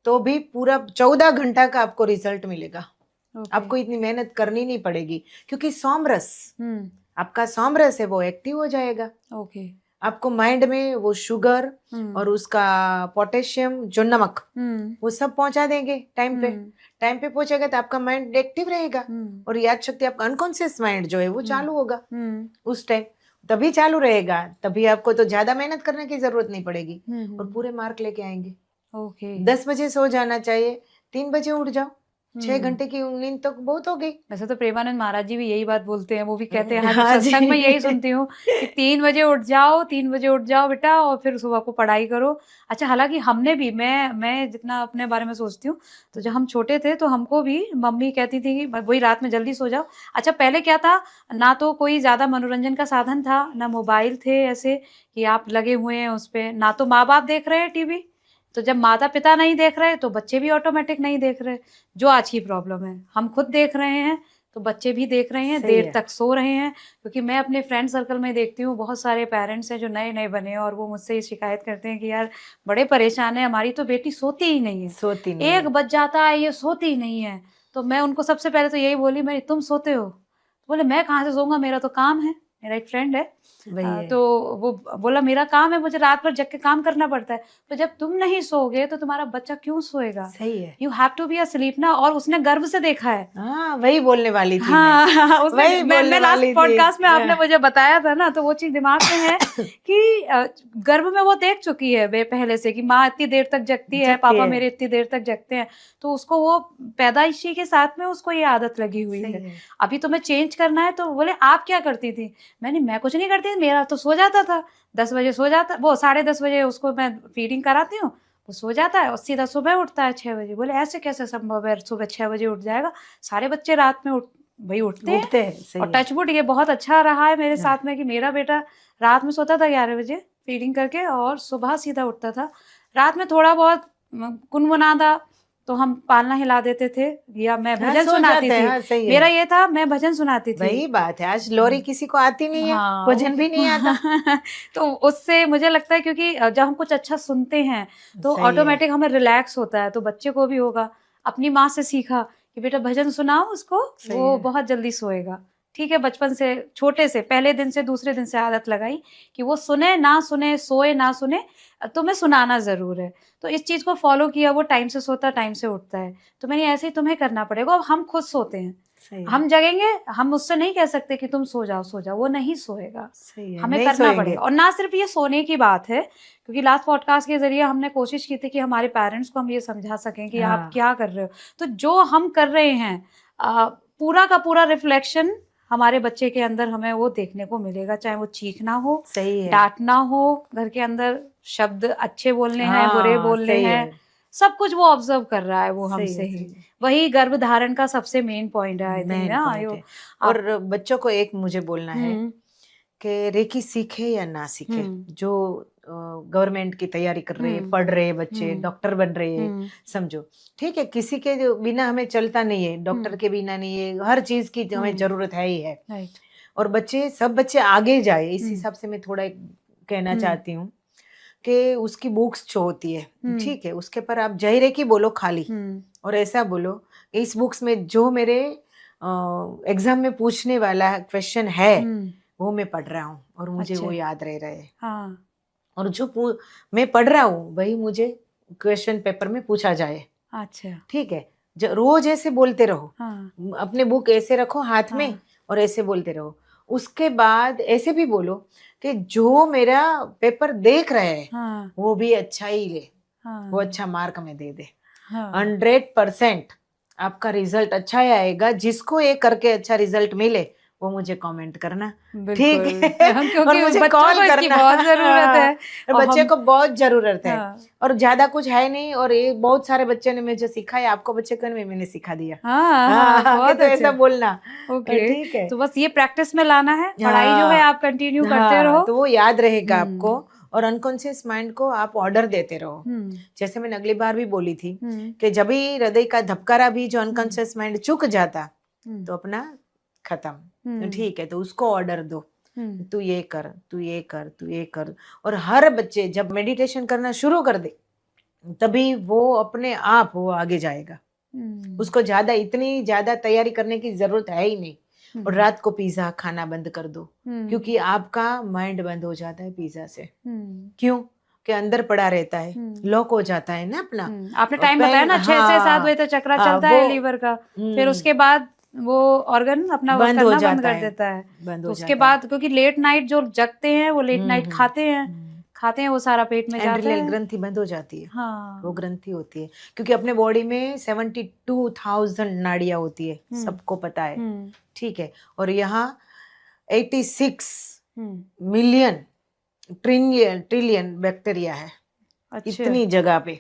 तो भी पूरा 14 घंटा का आपको रिजल्ट मिलेगा। आपको इतनी मेहनत करनी नहीं पड़ेगी, क्योंकि सोमरस, आपका सोमरस है वो एक्टिव हो जाएगा। आपको माइंड में वो शुगर और उसका पोटेशियम, जो नमक, वो सब पहुंचा देंगे टाइम पे। टाइम पे पहुंचेगा तो आपका माइंड एक्टिव रहेगा, और याद शक्ति, आपका अनकॉन्शियस माइंड जो है वो चालू होगा उस टाइम, तभी चालू रहेगा। तभी आपको तो ज्यादा मेहनत करने की जरूरत नहीं पड़ेगी, और पूरे मार्क लेके आएंगे। 10 बजे सो जाना चाहिए, 3 बजे उठ जाओ, 6 घंटे की नींद तो बहुत हो गई। वैसे तो प्रेमानंद महाराज जी भी यही बात बोलते हैं, वो भी कहते हैं, हर सत्संग में यही सुनती हूँ कि 3 बजे उठ जाओ, 3 बजे उठ जाओ बेटा, और फिर सुबह को पढ़ाई करो। अच्छा, हालांकि हमने भी, मैं जितना अपने बारे में सोचती हूँ, तो जब हम छोटे थे तो हमको भी मम्मी कहती थी कि वही रात में जल्दी सो जाओ। अच्छा, पहले क्या था, ना तो कोई ज्यादा मनोरंजन का साधन था, ना मोबाइल थे ऐसे कि आप लगे हुए हैं उस पे, ना तो माँ बाप देख रहे हैं टीवी, तो जब माता पिता नहीं देख रहे तो बच्चे भी ऑटोमेटिक नहीं देख रहे। जो आज की प्रॉब्लम है, हम खुद देख रहे हैं तो बच्चे भी देख रहे हैं, देर तक सो रहे हैं। क्योंकि मैं अपने फ्रेंड सर्कल में देखती हूँ, बहुत सारे पेरेंट्स हैं जो नए नए बने हैं, और वो मुझसे शिकायत करते हैं कि यार बड़े परेशान है, हमारी तो बेटी सोती ही नहीं है, 1 बज जाता है ये सोती ही नहीं है। तो मैं उनको सबसे पहले तो यही बोली, मैं, तुम सोते हो? बोले मैं कहाँ से सोऊंगा, मेरा तो काम है। मेरा एक फ्रेंड है, तो वो बोला मेरा काम है, मुझे रात भर जग के काम करना पड़ता है। तो जब तुम नहीं सोओगे तो तुम्हारा बच्चा क्यों सोएगा? सही है, you have to be asleep ना। और उसने गर्व से देखा है। वही बोलने वाली थी। मैं लास्ट पॉडकास्ट में आपने मुझे बताया था ना, तो वो चीज दिमाग में है कि गर्भ में वो देख चुकी है वे पहले से कि माँ इतनी देर तक जगती है, पापा मेरे इतनी देर तक जगते हैं, तो उसको वो पैदाइशी के साथ में उसको ये आदत लगी हुई है। अभी तुम्हें चेंज करना है। तो बोले आप क्या करती थी? मैं कुछ नहीं करती, मेरा तो सो जाता था, 10 बजे सो जाता, वो 10:30 बजे उसको मैं फीडिंग कराती हूँ, वो सो जाता है और सीधा सुबह उठता है 6 बजे। बोले ऐसे कैसे संभव है, सुबह 6 बजे उठ जाएगा? सारे बच्चे रात में उठते हैं। और टचवुड ये बहुत अच्छा रहा है मेरे साथ में कि मेरा बेटा रात में सोता था 11 बजे फीडिंग करके, और सुबह सीधा उठता था। रात में थोड़ा बहुत गुनगुनाता, तो हम पालना हिला देते थे या मैं हाँ, भजन सो सुनाती जाते हैं, थी। हाँ, सही है। मेरा ये था, मैं भजन सुनाती थी। वही बात है, आज लोरी किसी को आती नहीं है, हाँ, भजन भी नहीं आता। तो उससे मुझे लगता है, क्योंकि जब हम कुछ अच्छा सुनते हैं तो सही है। ऑटोमेटिक हमें रिलैक्स होता है, तो बच्चे को भी होगा। अपनी माँ से सीखा कि बेटा भजन सुनाओ उसको, सही वो है। बहुत जल्दी सोएगा। ठीक है, बचपन से, छोटे से, पहले दिन से दूसरे दिन से आदत लगाई कि वो सुने ना सुने, सोए ना सुने, तुम्हें सुनाना जरूर है। तो इस चीज को फॉलो किया, वो टाइम से सोता, टाइम से उठता है। तो मैंने ऐसे ही तुम्हें करना पड़ेगा। अब हम खुद सोते हैं, सही है, हम जगेंगे, हम उससे नहीं कह सकते कि तुम सो जाओ, सो जाओ, वो नहीं सोएगा। सही है, हमें नहीं करना सोएंगे। पड़ेगा। और ना सिर्फ ये सोने की बात है, क्योंकि लास्ट पॉडकास्ट के जरिए हमने कोशिश की थी कि हमारे पेरेंट्स को हम ये समझा सकें कि आप हाँ, क्या कर रहे हो। तो जो हम कर रहे हैं, पूरा का पूरा रिफ्लेक्शन हमारे बच्चे के अंदर हमें वो देखने को मिलेगा, चाहे वो चीखना हो, सही है, डांटना हो, घर के अंदर शब्द अच्छे बोलने हैं, बुरे हाँ, बोलने सही हैं, है, सब कुछ वो ऑब्जर्व कर रहा है वो सही हमसे है, ही। सही है। वही गर्भ धारण का सबसे मेन पॉइंट है, आई थिंक मेन ना पॉइंट आयो है। आप। और बच्चों को एक मुझे बोलना है हम्म कि रेकी सीखे या ना सीखे, हम्म जो गवर्नमेंट की तैयारी कर रहे हैं, हम्म पढ़ रहे हैं बच्चे, हम्म डॉक्टर बन रहे हैं, हम्म समझो, ठीक है, किसी के जो बिना हमें चलता नहीं है, डॉक्टर के बिना नहीं है, हर चीज की हमें हम्म जरूरत है ही है। राइट और बच्चे, सब बच्चे आगे जाए, इस हम्म हिसाब से मैं थोड़ा एक कहना हम्म चाहती हूँ कि उसकी बुक्स जो होती है, हम्म ठीक है, उसके पर आप जय रे की बोलो खाली, हम्म और ऐसा बोलो, इस बुक्स में जो मेरे एग्जाम में पूछने वाला क्वेश्चन है हम्म वो मैं पढ़ रहा हूँ और मुझे अच्छा वो याद रह रहे हैं, हाँ और जो मैं पढ़ रहा हूँ वही मुझे क्वेश्चन पेपर में पूछा जाए, अच्छा ठीक है। रोज ऐसे बोलते रहो, हाँ अपने बुक ऐसे रखो हाथ में हाँ और ऐसे बोलते रहो। उसके बाद ऐसे भी बोलो कि जो मेरा पेपर देख रहे हैं हाँ वो भी अच्छा ही ले, वो हाँ अच्छा मार्क में दे दे। हाँ 100% आपका रिजल्ट अच्छा ही आएगा। जिसको ये करके अच्छा रिजल्ट मिले वो मुझे कमेंट करना, ठीक है। बिल्कुल। हम, और क्योंकि मुझे बच्चों कॉल को इसकी करना। बहुत जरूरत है। और और बच्चे हम, को बहुत जरूरत है, हाँ और ज्यादा कुछ है नहीं, और ये बहुत सारे बच्चे ने मुझे सिखाया, आपको बच्चे को नहीं, मैंने सिखा दिया। हाँ हाँ हाँ, कि बहुत तो ऐसा अच्छे। बोलना, ओके, ठीक है। तो बस ये प्रैक्टिस में लाना है, पढ़ाई जो है हाँ आप कंटिन्यू करते हाँ, रहो। तो वो याद रहेगा आपको, हम्म और अनकॉन्शियस माइंड को आप ऑर्डर देते रहो। हम्म जैसे मैंने अगली बार भी बोली थी हम्म कि जब भी हृदय का धबकारा भी जो अनकॉन्शियस माइंड चुक जाता हम्म तो अपना खत्म, तो हम्म ठीक है, तो उसको ऑर्डर दो, हम्म तू ये कर, तू ये कर, तू ये कर। और हर बच्चे जब मेडिटेशन करना शुरू कर दे तभी वो अपने आप वो आगे जाएगा, उसको इतनी ज्यादा तैयारी करने की जरूरत है ही नहीं। और रात को पिज्जा खाना बंद कर दो, क्योंकि आपका माइंड बंद हो जाता है पिज्जा से। क्यों? कि अंदर पड़ा रहता है, लॉक हो जाता है ना अपना। आपने टाइम बताया ना, 6 से 7 बजे तक चक्रा चलता है लीवर का, फिर उसके बाद वो ऑर्गन अपना वर्क बंद हो करना बंद जाता कर है, देता है। बंद तो हो उसके जाता है। बाद, क्योंकि लेट नाइट जो जगते हैं वो लेट नाइट खाते हैं, वो सारा पेट में जाता एंड्रियल है। ग्रंथि बंद हो जाती है, हाँ वो ग्रंथि होती है, क्योंकि अपने बॉडी में 72,000 नाड़ियां होती है, सबको पता है, ठीक है। और यहाँ 86 मिलियन ट्रिलियन बैक्टीरिया है, अच्छा इतनी जगह पे,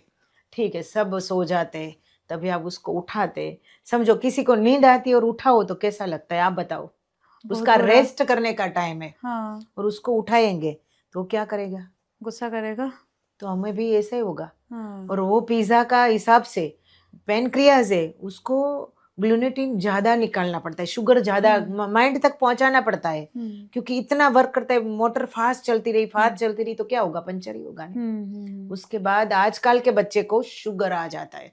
ठीक है। सब सो जाते हैं, तभी आप उसको उठाते। समझो किसी को नींद आती है और उठाओ तो कैसा लगता है, आप बताओ। बहुत उसका बुरा। रेस्ट करने का टाइम है, हाँ और उसको उठाएंगे तो वो क्या करेगा? गुस्सा करेगा। तो हमें भी ऐसा ही होगा। हाँ और वो पिज्जा का हिसाब से पेनक्रियाज है, उसको ग्लूटेन ज्यादा निकालना पड़ता है, शुगर ज्यादा माइंड तक पहुंचाना पड़ता है, क्योंकि इतना वर्क करता है। मोटर फास्ट चलती रही तो क्या होगा? पंचर ही होगा ना। उसके बाद आजकल के बच्चे को शुगर आ जाता है,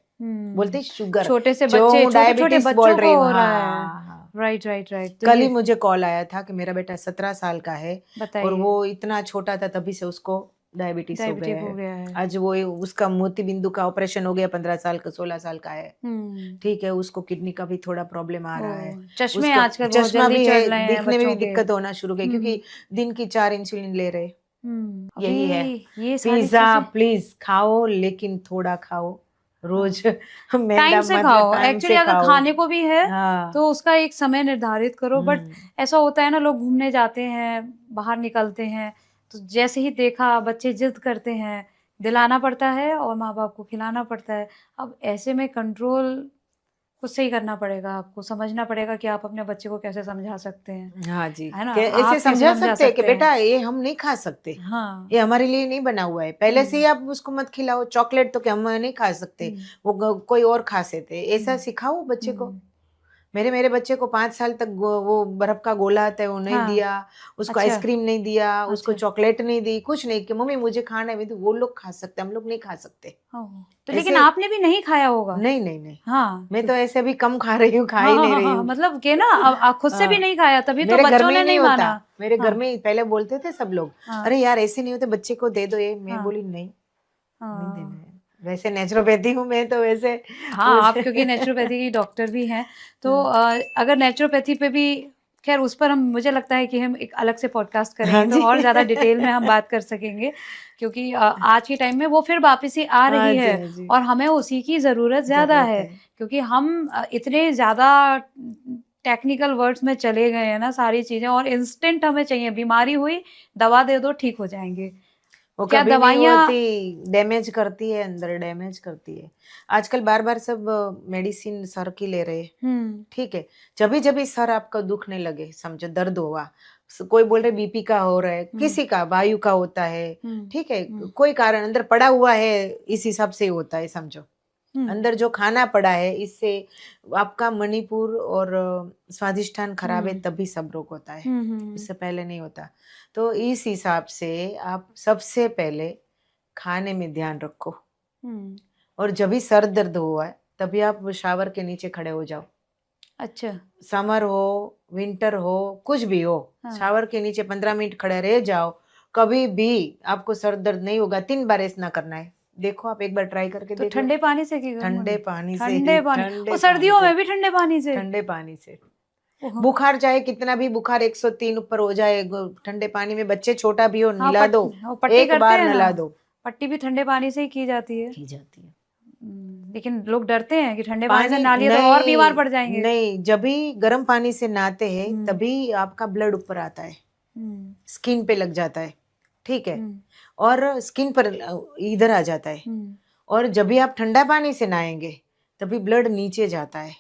बोलते शुगर, छोटे से जो बच्चे, छोटे छोटे डायबिटीज बच्चों बोल को रही हूँ। हो रहा है। हाँ, राइट राइट राइट। तो कल ही ये मुझे कॉल आया था कि मेरा बेटा 17 साल का है, और बताइए, वो इतना छोटा था तभी से उसको डायबिटीज हो गया डायबिटीज हो है। गया है। आज वो उसका मोती बिंदु का ऑपरेशन हो गया, 15 साल का, 16 साल का है, ठीक है। उसको किडनी का भी थोड़ा प्रॉब्लम आ रहा है, चश्मे उसका आजकल बहुत चश्मा जल्दी भी चढ़ है, रहे हैं दिखने में भी बच्चों के। दिक्कत होना शुरू हो गई, क्योंकि दिन की 4 इंसुलिन ले रहे। यही है। अभी ये सारी पिज्जा चीजें प्लीज खाओ, लेकिन थोड़ा खाओ रोज। टाइम मैदा से मत, खाओ। टाइम एक्चुअली से अगर खाओ। खाने को भी है हाँ, तो उसका एक समय निर्धारित करो। बट ऐसा होता है ना, लोग घूमने जाते हैं, बाहर निकलते हैं, तो जैसे ही देखा बच्चे जिद करते हैं, दिलाना पड़ता है और माँ बाप को खिलाना पड़ता है। अब ऐसे में कंट्रोल खुद से ही करना पड़ेगा, आपको समझना पड़ेगा कि आप अपने बच्चे को कैसे समझा सकते हैं, हाँ जी, है ना? कि आप ऐसे कैसे समझा समझा सकते हैं कि सकते हैं? बेटा ये हम नहीं खा सकते, हाँ। ये हमारे लिए नहीं बना हुआ है, पहले से ही हुँ, आप उसको मत खिलाओ, चॉकलेट तो कि हम नहीं खा सकते, हुँ, वो कोई और खा सकते, ऐसा हुँ, सिखाओ बच्चे को। हुँ। मेरे बच्चे को 5 साल तक वो बर्फ का गोला आता है वो नहीं हाँ, दिया, उसको अच्छा, आइसक्रीम नहीं दिया, उसको अच्छा। चॉकलेट नहीं दी, कुछ नहीं कि मम्मी मुझे खाना है। मैं तो वो लोग खा सकते, हम लोग नहीं खा सकते। ओह! तो लेकिन ऐसे आपने भी नहीं खाया होगा? नहीं, नहीं, नहीं। हाँ, मैं तो तो ऐसे भी कम खा रही हूँ, खा हाँ, ही हाँ, नहीं हाँ, रही हाँ, हूँ। मतलब कि ना खुद से भी हाँ, नहीं खाया तभी तो मेरे घर बच्चों में ने ही नहीं नहीं होता। माना। मेरे घर हाँ, में ही पहले बोलते थे सब लोग, हाँ, "अरे यार ऐसे नहीं होते, बच्चे को दे दो ये।" मैं हाँ, बोली नहीं, नहीं देना हाँ। है। वैसे नेचुरोपैथी हूँ मैं तो वैसे हाँ, आप मुझे क्योंकि नेचुरोपैथी की डॉक्टर भी हैं, तो हाँ। अगर नेचुरोपैथी पे भी ख़ैर उस पर हम मुझे लगता है कि हम एक अलग से पॉडकास्ट हाँ करेंगे तो जी। और ज़्यादा डिटेल में हम बात कर सकेंगे क्योंकि आज के टाइम में वो फिर वापस ही आ हाँ रही जी, है हाँ जी। और हमें उसी की ज़रूरत ज़्यादा ज़रूरत है है। क्योंकि हम इतने ज़्यादा टेक्निकल वर्ड्स में चले गए हैं ना सारी चीज़ें और इंस्टेंट हमें चाहिए, बीमारी हुई, दवा दे दो, ठीक हो जाएँगे। वो क्या कभी नहीं दवाइयाँ होती, डैमेज करती है, अंदर डैमेज करती है। आजकल बार-बार सब मेडिसिन सर की ले रहे हैं, हुँ, ठीक है। जभी-जभी सर आपका दुखने लगे, समझो दर्द हुआ, कोई बोल रहे बीपी का हो रहा है, हुँ, किसी का वायु का होता है, हुँ, ठीक है। हुँ, कोई कारण अंदर पड़ा हुआ है, इस हिसाब से होता है समझो। हुँ, अंदर जो खाना पड़ा है, इससे आपका मणिपुर और स्वादिष्ठान खराब है, हुँ, तभी सब रोग होता है, हुँ, हुँ, उससे पहले नहीं होता। तो इस हिसाब से आप सबसे पहले खाने में ध्यान रखो, हुँ, और जब भी सर दर्द हुआ है तभी आप शावर के नीचे खड़े हो जाओ। अच्छा, समर हो, विंटर हो, कुछ भी हो, हाँ। शावर के नीचे 15 मिनट खड़े रह जाओ, कभी भी आपको सर दर्द नहीं होगा। 3 बार ऐसा करना है। देखो आप एक बार ट्राई करके तो देख लो। ठंडे पानी से की ठंडे उन्होंने? पानी से ही, ठंडे पानी ठंडे और पानी सर्दियों से, में भी ठंडे पानी से? ठंडे पानी से। ओह! बुखार चाहे कितना भी बुखार 103 ऊपर हो जाए, ठंडे पानी में, बच्चे छोटा भी हो हाँ, नहला दो, वो पट्टी एक करते बार हैं ना, नहला दो, पट्टी भी ठंडे पानी से ही की जाती है। की जाती है। लेकिन लोग डरते हैं कि ठंडे पानी से पानी नहा लिए तो और बीमार पड़ नहीं, जाएँगे। नहीं, जब भी गर्म पानी से नहाते हैं हुँ, तभी आपका ब्लड ऊपर आता है, हुँ, स्किन पे लग जाता है, ठीक है, हुँ, और स्किन पर इधर आ जाता है। हुँ। और जब भी आप ठंडा पानी से नहाएंगे तभी ब्लड नीचे जाता है।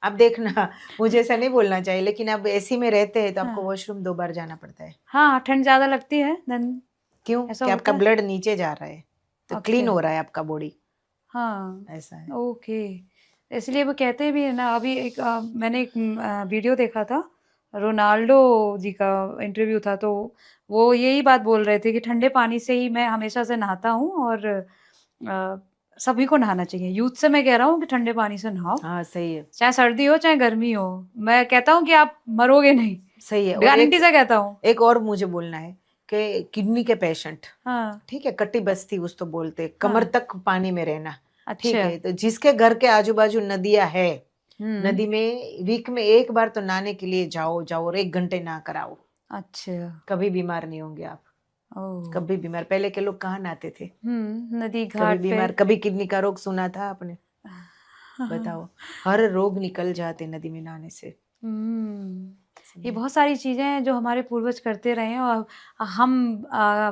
आप देखना, मुझे ऐसा नहीं बोलना चाहिए, लेकिन आप एसी में रहते हैं तो आपको हाँ, वॉशरूम 2 बार जाना पड़ता है। हाँ, ठंड ज़्यादा लगती है देन क्यों? ऐसा कि होता आपका है? ब्लड नीचे जा रहा है, तो क्लीन अच्छा, हो रहा है आपका बॉडी, हाँ, ऐसा है। ओके। इसलिए वो कहते भी है ना अभी एक मैंने एक वीडियो देखा था, रोनाल्डो जी का इंटरव्यू था तो वो यही बात बोल रहे थे कि ठंडे पानी से ही मैं हमेशा से नहाता हूँ और सभी को नहाना चाहिए। यूथ से मैं कह रहा हूँ कि ठंडे पानी से नहाओ, हाँ, सही है, चाहे सर्दी हो, चाहे गर्मी हो। मैं कहता हूँ कि आप मरोगे नहीं, सही है। और गारंटी से कहता हूँ। एक और मुझे बोलना है कि किडनी के पेशेंट, हाँ, ठीक है, कटी बस्ती उसको बोलते हैं, कमर हाँ, तक पानी में रहना, ठीक अच्छा। है। तो जिसके घर के आजू-बाजू नदियाँ है, हुँ, नदी में वीक में 1 बार तो नहाने के लिए जाओ, जाओ और 1 घंटे नहा कर आओ। अच्छा, कभी बीमार नहीं होंगे आप, ओह! कभी बीमार। पहले के लोग कहाँ नहाते थे? नदी कभी घाट पे बीमार, कभी किडनी का रोग सुना था आपने? हाँ, बताओ, हर रोग निकल जाते नदी में नहाने से। हुँ। ये समझे? बहुत सारी चीज़ें हैं जो हमारे पूर्वज करते रहे हैं और हम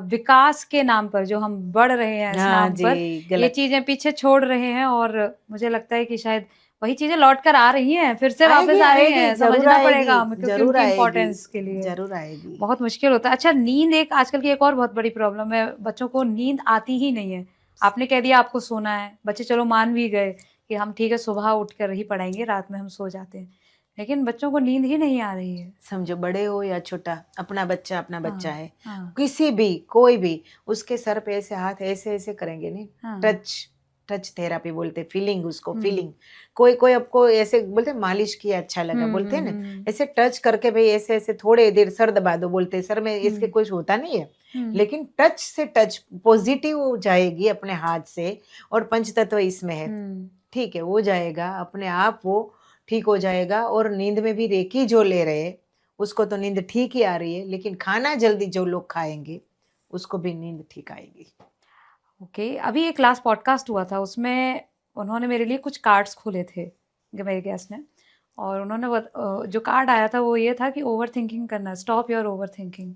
विकास के नाम पर जो हम बढ़ रहे हैं इस हाँ नाम पर, जी, ये गलत। चीज़ें पीछे छोड़ रहे हैं और मुझे लगता है कि शायद वही चीज़ें लौट कर आ रही हैं, फिर से आएगी, वापस आ रही आएगी, हैं, ज़रूर समझना आएगी, पड़ेगा हमें क्योंकि ज़रूर उनकी आएगी, इम्पोर्टेंस के लिए ज़रूर आएगी। बहुत मुश्किल होता है। अच्छा नींद एक आजकल की एक और बहुत बड़ी प्रॉब्लम है, बच्चों को नींद आती ही नहीं है। आपने कह दिया आपको सोना है, बच्चे चलो मान भी गए कि हम ठीक है सुबह उठ कर ही पढ़ेंगे, रात में हम सो जाते हैं। लेकिन बच्चों को नींद ही नहीं आ रही है। समझो बड़े हो या छोटा, अपना बच्चा हाँ, है, हाँ, किसी भी, कोई भी, उसके सर पे ऐसे हाथ ऐसे-ऐसे करेंगे नहीं, हाँ। टच, टच थेरेपी बोलते हैं, फीलिंग उसको, हुँ। फीलिंग। कोई आपको ऐसे बोलते हैं मालिश किया अच्छा लगा, हुँ, बोलते हुँ, हैं ना, हुँ। ऐसे टच करके भई ऐसे-ऐसे थोड़े देर सर दबा दो, बोलते हैं सर में इसके हुँ, कुछ होता नहीं है। हुँ, लेकिन टच से टच पॉजिटिव हो जाएगी अपने हाथ से, और पंचतत्व इसमें है, हुँ। ठीक है, वो जाएगा, अपने आप वो ठीक हो जाएगा। और नींद में भी रेकी जो ले रहे हैं, उसको तो नींद ठीक ही आ रही है, लेकिन खाना जल्दी जो लोग खाएँगे, उसको भी नींद ठीक आएगी। ओके, अभी एक लास्ट पॉडकास्ट हुआ था, उसमें उन्होंने मेरे लिए कुछ कार्ड्स खोले थे, मेरे गेस्ट ने और उन्होंने जो कार्ड आया था वो ये था कि ओवरथिंकिंग करना, स्टॉप योर ओवरथिंकिंग।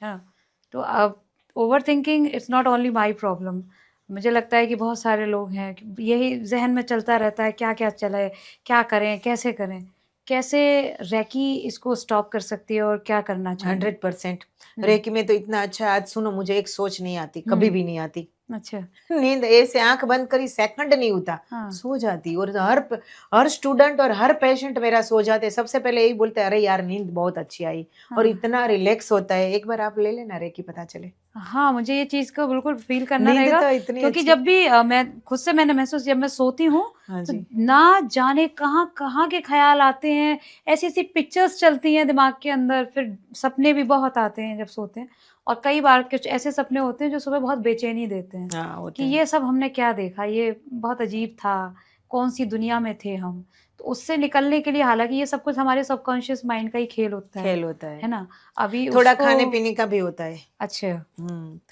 हाँ, तो अब overthinking it's not only my problem, मुझे लगता है कि बहुत सारे लोग हैं कि यही ज़हन में चलता रहता है क्या-क्या चले, क्या करें, कैसे करें? कैसे रेकी इसको स्टॉप कर सकती है और क्या करना चाहिए? 100%। हुँ, रेकी में तो इतना अच्छा, आज सुनो, मुझे एक सोच नहीं आती, कभी हुँ, भी नहीं आती। अच्छा, नींद ऐसे आंख बंद करी, सेकंड नहीं होता, हाँ, सो जाती। और हर स्टूडेंट और हर पेशेंट मेरा सो जाते, सबसे पहले यही बोलते हैं, अरे यार नींद बहुत अच्छी आई और हाँ। इतना रिलैक्स होता है। एक बार आप ले लेना रेकी, पता चले। हाँ, मुझे ये चीज़ को बिल्कुल फ़ील करना नींद रहेगा तो इतनी क्योंकि अच्छी। जब भी मैं खुद से मैंने महसूस जब मैं सोती हूँ, हाँ तो जी। ना जाने कहाँ-कहाँ के ख़्याल आते हैं, ऐसी-ऐसी पिक्चर्स चलती हैं दिमाग के अंदर, फिर सपने भी बहुत आते हैं जब सोते हैं और कई बार कुछ ऐसे सपने होते हैं जो सुबह बहुत बेचैनी देते हैं, हाँ, कि होते हैं। ये सब हमने क्या देखा, ये बहुत अजीब था, कौन-सी दुनिया में थे हम। तो उससे निकलने के लिए हालाँकि ये सब कुछ हमारे सबकॉन्शियस माइंड का ही खेल होता खेल होता है। है ना? अभी थोड़ा उसको खाने-पीने का भी होता है। अच्छा,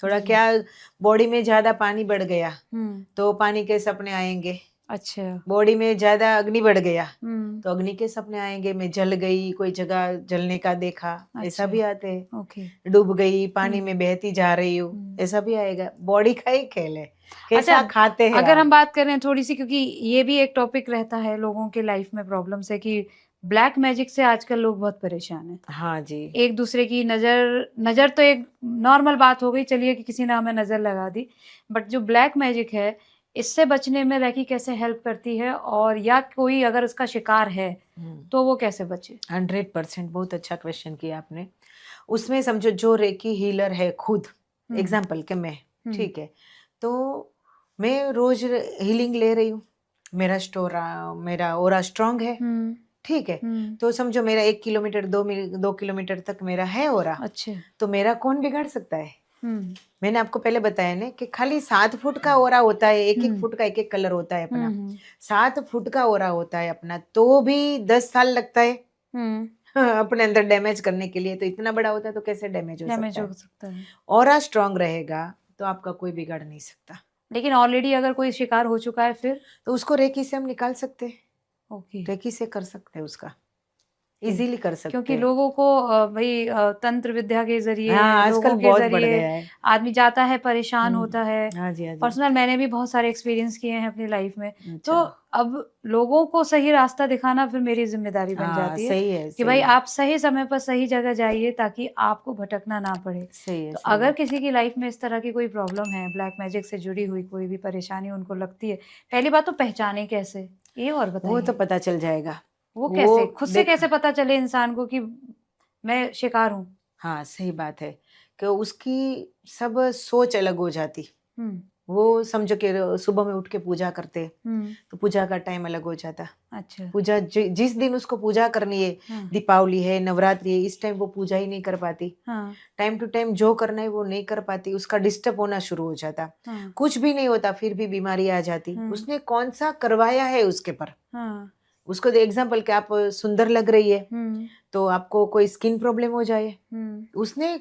थोड़ा जी। क्या, बॉडी में ज़्यादा पानी बढ़ गया, हुँ, तो पानी के सपने आएँगे। अच्छा। बॉडी में ज़्यादा अग्नि बढ़ गया, हुँ, तो अग्नि के सपने आएँगे। मैं जल गई, कोई जगह जलने का देखा, ऐसा अच्छा, भी आते हैं। ओके। डूब गई, पानी हुँ, में बहती जा रही हूँ, हुँ। ऐसा भी आएगा। बॉडी का ही खेल है, अच्छा, कैसा खाते हैं अगर आप। हम बात करें थोड़ी-सी क्योंकि ये भी एक टॉपिक रहता है लोगों के लाइफ़ में प्रॉब्लम्स है कि ब्लैक मैजिक से आजकल लोग बहुत परेशान हैं। हाँ जी। एक-दूसरे की नज़र नज़र तो एक नॉर्मल बात हो गई चलिए कि किसी ने हमें नज़र लगा दी। बट जो ब्लैक मैजिक है, इससे बचने में रेकी कैसे हेल्प करती है और या कोई अगर इसका शिकार है, हुँ, तो वो कैसे बचे? 100% बहुत अच्छा क्वेश्चन किया आपने। उसमें समझो जो रेकी हीलर है खुद, हुँ, एग्ज़ाम्पल कि मैं, हुँ, ठीक है? तो मैं रोज़ हीलिंग ले रही हूँ। मेरा ऑरा स्ट्रॉन्ग है, हुँ, ठीक है? हुँ। तो समझो मेरा 1 किलोमीटर 2 किलोमीटर तक मेरा है ऑरा, अच्छा। तो मेरा कौन बिगाड़ सकता है? हुँ, मैंने आपको पहले बताया ना कि खाली 7 फुट का ऑरा होता है, 1-1 हुँ, फुट का 1-1 कलर होता है हुँ, अपना। हुँ, 7 फुट का ऑरा होता है अपना, तो भी 10 साल लगता है हुँ। अपने अंदर डैमेज करने के लिए, तो इतना बड़ा होता है तो कैसे डैमेज हो डैमेज सकता हो है? सकता है। ऑरा स्ट्रॉन्ग रहेगा, तो आपका कोई बिगाड़ नहीं सकता। लेकिन ऑलरेडी अगर कोई शिकार हो चुका है फिर? तो उसको रेकी से हम निकाल सकते हैं, ओके, रेकी से कर सकते हैं उसका, ओके। ईज़िली कर सकते क्योंकि हैं। लोगों को भई तंत्र विद्या के ज़रिए, हाँ, आजकल लोगों के बहुत बढ़ ज़रिए गया है। आदमी जाता है, परेशान हुँ। होता है। हाँ जी, हाँ जी। पर्सनल मैंने भी बहुत सारे एक्सपीरियंस किए हैं अपनी लाइफ़ में। तो अच्छा। अब लोगों को सही रास्ता दिखाना फिर मेरी ज़िम्मेदारी बन हाँ, जाती है सही है, कि सही भाई है। आप सही समय पर सही जगह जाइए ताकि आपको भटकना ना पड़े। सही है, तो सही अगर है। किसी की लाइफ़ में इस तरह की कोई प्रॉब्लम है, ब्लैक मैजिक से जुड़ी हुई कोई भी परेशानी उनको लगती है, पहली बात तो पहचानें कैसे? ये और वो तो बताइए? पता चल जाएगा। वो वो कैसे? खुद से देख कैसे पता चले इंसान को कि मैं शिकार हूँ? हाँ, सही बात है कि उसकी सब सोच अलग हो जाती। हुँ, वो समझो कि सुबह में उठ के पूजा करते, हुँ, तो पूजा का टाइम अलग हो जाता। अच्छा, पूजा जिस दिन उसको पूजा करनी है, हाँ, दीपावली है, नवरात्रि है, इस टाइम वो पूजा ही नहीं कर पाती। हाँ, टाइम टू टाइम जो करना है वो नहीं कर पाती, उसका डिस्टर्ब होना शुरू हो जाता। हाँ, कुछ भी नहीं होता, फिर भी बीमारी आ जाती। हुँ, उसने कौन-सा करवाया है उसके पर? हाँ, उसको एग्ज़ाम्पल कि आप सुंदर लग रही है, हुँ, तो आपको कोई स्किन प्रॉब्लम हो जाए। हुँ, उसने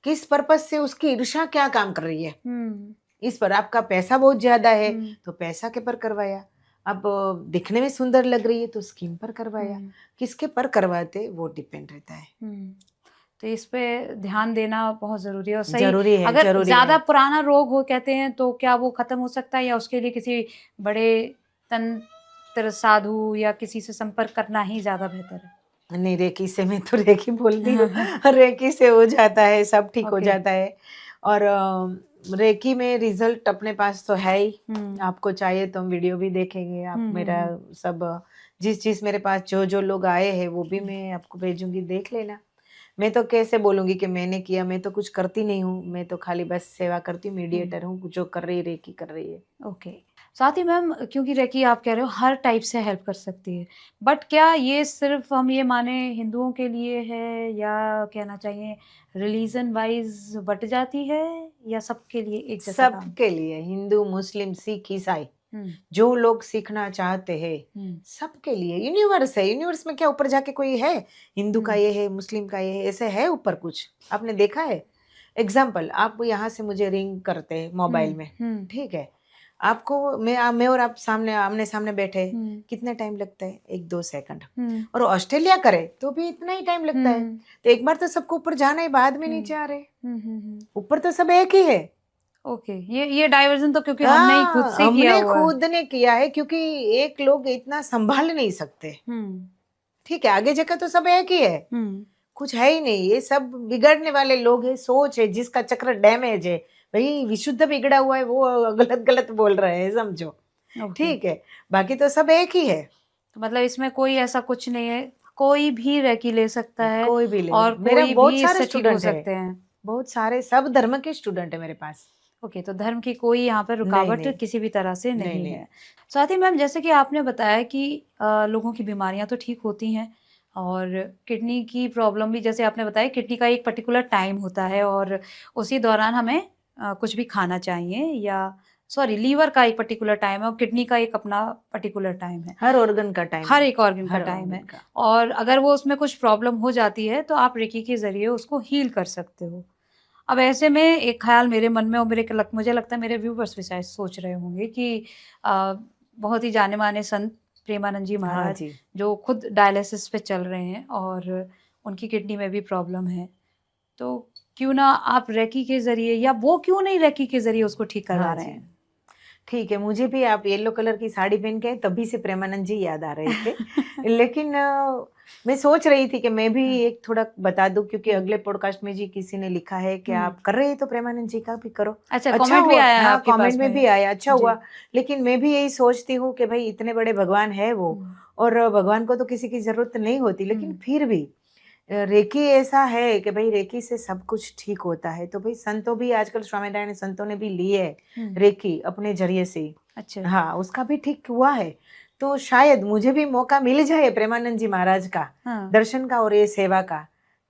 किस पर्पज़ से, उसकी ईर्ष्या क्या काम कर रही है? हुँ, इस पर आपका पैसा बहुत ज़्यादा है, हुँ, तो पैसा के पर करवाया। अब दिखने में सुंदर लग रही है, तो स्किन पर करवाया। हुँ, किसके पर करवाते, वो डिपेंड रहता है। हुँ। तो इस पे ध्यान देना बहुत ज़रूरी है और सही ज़रूरी है, अगर ज़रूरी ज़्यादा है। पुराना रोग हो कहते हैं तो क्या वो ख़त्म हो सकता है या उसके लिए किसी बड़े तंत्र साधु या किसी से संपर्क करना ही ज़्यादा बेहतर है? नहीं, रेकी से मैं तो रेकी बोलती हूँ, रेकी से हो जाता है, सब ठीक हो ओके। जाता है। और रेकी में रिज़ल्ट अपने पास तो है ही। हुँ, आपको चाहिए तो हम वीडियो भी देखेंगे। आप हुँ, हुँ, मेरा हुँ, सब जिस मेरे पास जो लोग आए हैं, वो भी हुँ, मैं आपको भेजूँगी, देख लेना। मैं तो कैसे बोलूँगी कि मैंने किया, मैं तो कुछ करती नहीं हूँ। मैं तो खाली बस सेवा करती हूँ, हुँ। मीडिएटर हूँ, जो कर रही है रेकी कर रही है। ओके। साथ ही मैम क्योंकि रेकी आप कह रहे हो हर टाइप से हेल्प कर सकती है। बट क्या ये सिर्फ़ हम ये माने हिंदुओं के लिए है या कहना चाहिए रिलीजन वाइज़ बँट जाती है या सबके लिए एक जैसा काम? सबके लिए, हिंदू, मुस्लिम, सिख, ईसाई, हुँ, जो लोग सीखना चाहते हैं, हुँ, सबके लिए यूनिवर्स है। यूनिवर्स में क्या ऊपर जाके कोई है? हिंदू का हुँ, ये है, मुस्लिम का ये है, ऐसे है ऊपर कुछ? आपने देखा है? एग्ज़ाम्पल, आप यहाँ से मुझे रिंग करते हैं हुँ, मोबाइल में, हुँ, ठीक है? आपको मैं और आप सामने आमने-सामने बैठे हैं, हुँ, कितना टाइम लगता है? 1-2 सेकंड। हुँ, और ऑस्ट्रेलिया करे, तो भी इतना ही टाइम लगता है। हुँ, तो एक बार तो सबको ऊपर जाना है, बाद में हुँ, नीचे आ रहे हैं। हुँ, हुँ, हुँ। ऊपर तो सब एक ही है। ओके, ये डाइवर्जन तो क्योंकि हमने ही खुद से किया हमने हुआ है। खुद ने किया है, क्योंकि एक लोग इतना संभाल नहीं सकते। हम्म। ठीक है, आगे जगह तो सब एक ही है, हम्म। कुछ है ही नहीं, ये सब बिगड़ने वाले लोग हैं, सोच है जिसका चक्र डैमेज है। भाई विशुद्ध बिगड़ा हुआ है, वो गलत गलत बोल रहे हैं, समझो। ओके, ठीक है, बाकी तो सब एक ही है। तो मतलब इसमें कोई ऐसा कुछ नहीं है, कोई भी रेकी ले सकता है कोई भी ले, और मेरा कोई बहुत भी सारे इससे ठीक हो स्टूडेंट है, सकते हैं। बहुत सारे, सब धर्म के स्टूडेंट है मेरे पास। ओके, तो धर्म की कोई यहाँ पर नहीं रुकावट नहीं किसी भी तरह से नहीं नहीं नहीं। है। साथ ही मैम, जैसे कि आपने बताया कि लोगों की बीमारियां तो ठीक होती हैं, और किडनी की प्रॉब्लम भी जैसे आपने बताया, किडनी का एक पर्टिकुलर टाइम होता है और उसी दौरान हमें कुछ भी खाना चाहिए, या सॉरी, लीवर का एक पर्टिकुलर टाइम है और किडनी का एक अपना पर्टिकुलर टाइम है, हर ऑर्गन का टाइम हर है, एक ऑर्गन का हर टाइम है। ऑर्गन का। और अगर वो उसमें कुछ प्रॉब्लम हो जाती है तो आप रेकी के ज़रिए उसको हील कर सकते हो। अब ऐसे में एक ख़्याल मेरे मन में, और मुझे लगता है मेरे व्यूवर्स भी शायद सोच रहे होंगे कि अ, बहुत ही जाने-माने संत प्रेमानंद जी हाँ महाराज, जी। जो खुद डायलिसिस पे चल रहे हैं और उनकी किडनी में भी प्रॉब्लम है। तो क्यों ना आप रेकी के ज़रिए, या वो क्यों नहीं रेकी के ज़रिए उसको ठीक करवा हाँ रहे जी, हैं? ठीक है, मुझे भी आप येलो कलर की साड़ी पहन के तभी से प्रेमानंद जी याद आ रहे थे। लेकिन मैं सोच रही थी कि मैं भी हाँ। एक थोड़ा बता दूं, क्योंकि हुँ, अगले पॉडकास्ट में जी किसी ने लिखा है कि हुँ। आप कर रहे हैं तो प्रेमानंद जी का भी करो। अच्छा, अच्छा कमेंट भी हुआ, आया है हाँ आपके कमेंट पास में में? भी आया, अच्छा जी। हुआ। लेकिन मैं भी यही सोचती हूँ कि भाई इतने बड़े भगवान है वो, हुँ, और भगवान को तो किसी की जरूरत नहीं होती, लेकिन हुँ, फिर भी रेकी ऐसा है कि भाई रेकी से सब कुछ ठीक होता है। तो भाई संतों भी, आजकल स्वामीनारायण संतों ने भी लिए है हुँ। रेकी अपने जरिए से। अच्छा। हाँ, उसका भी ठीक हुआ है। तो शायद मुझे भी मौका मिल जाए प्रेमानंद जी महाराज का हाँ। दर्शन का और ये सेवा का,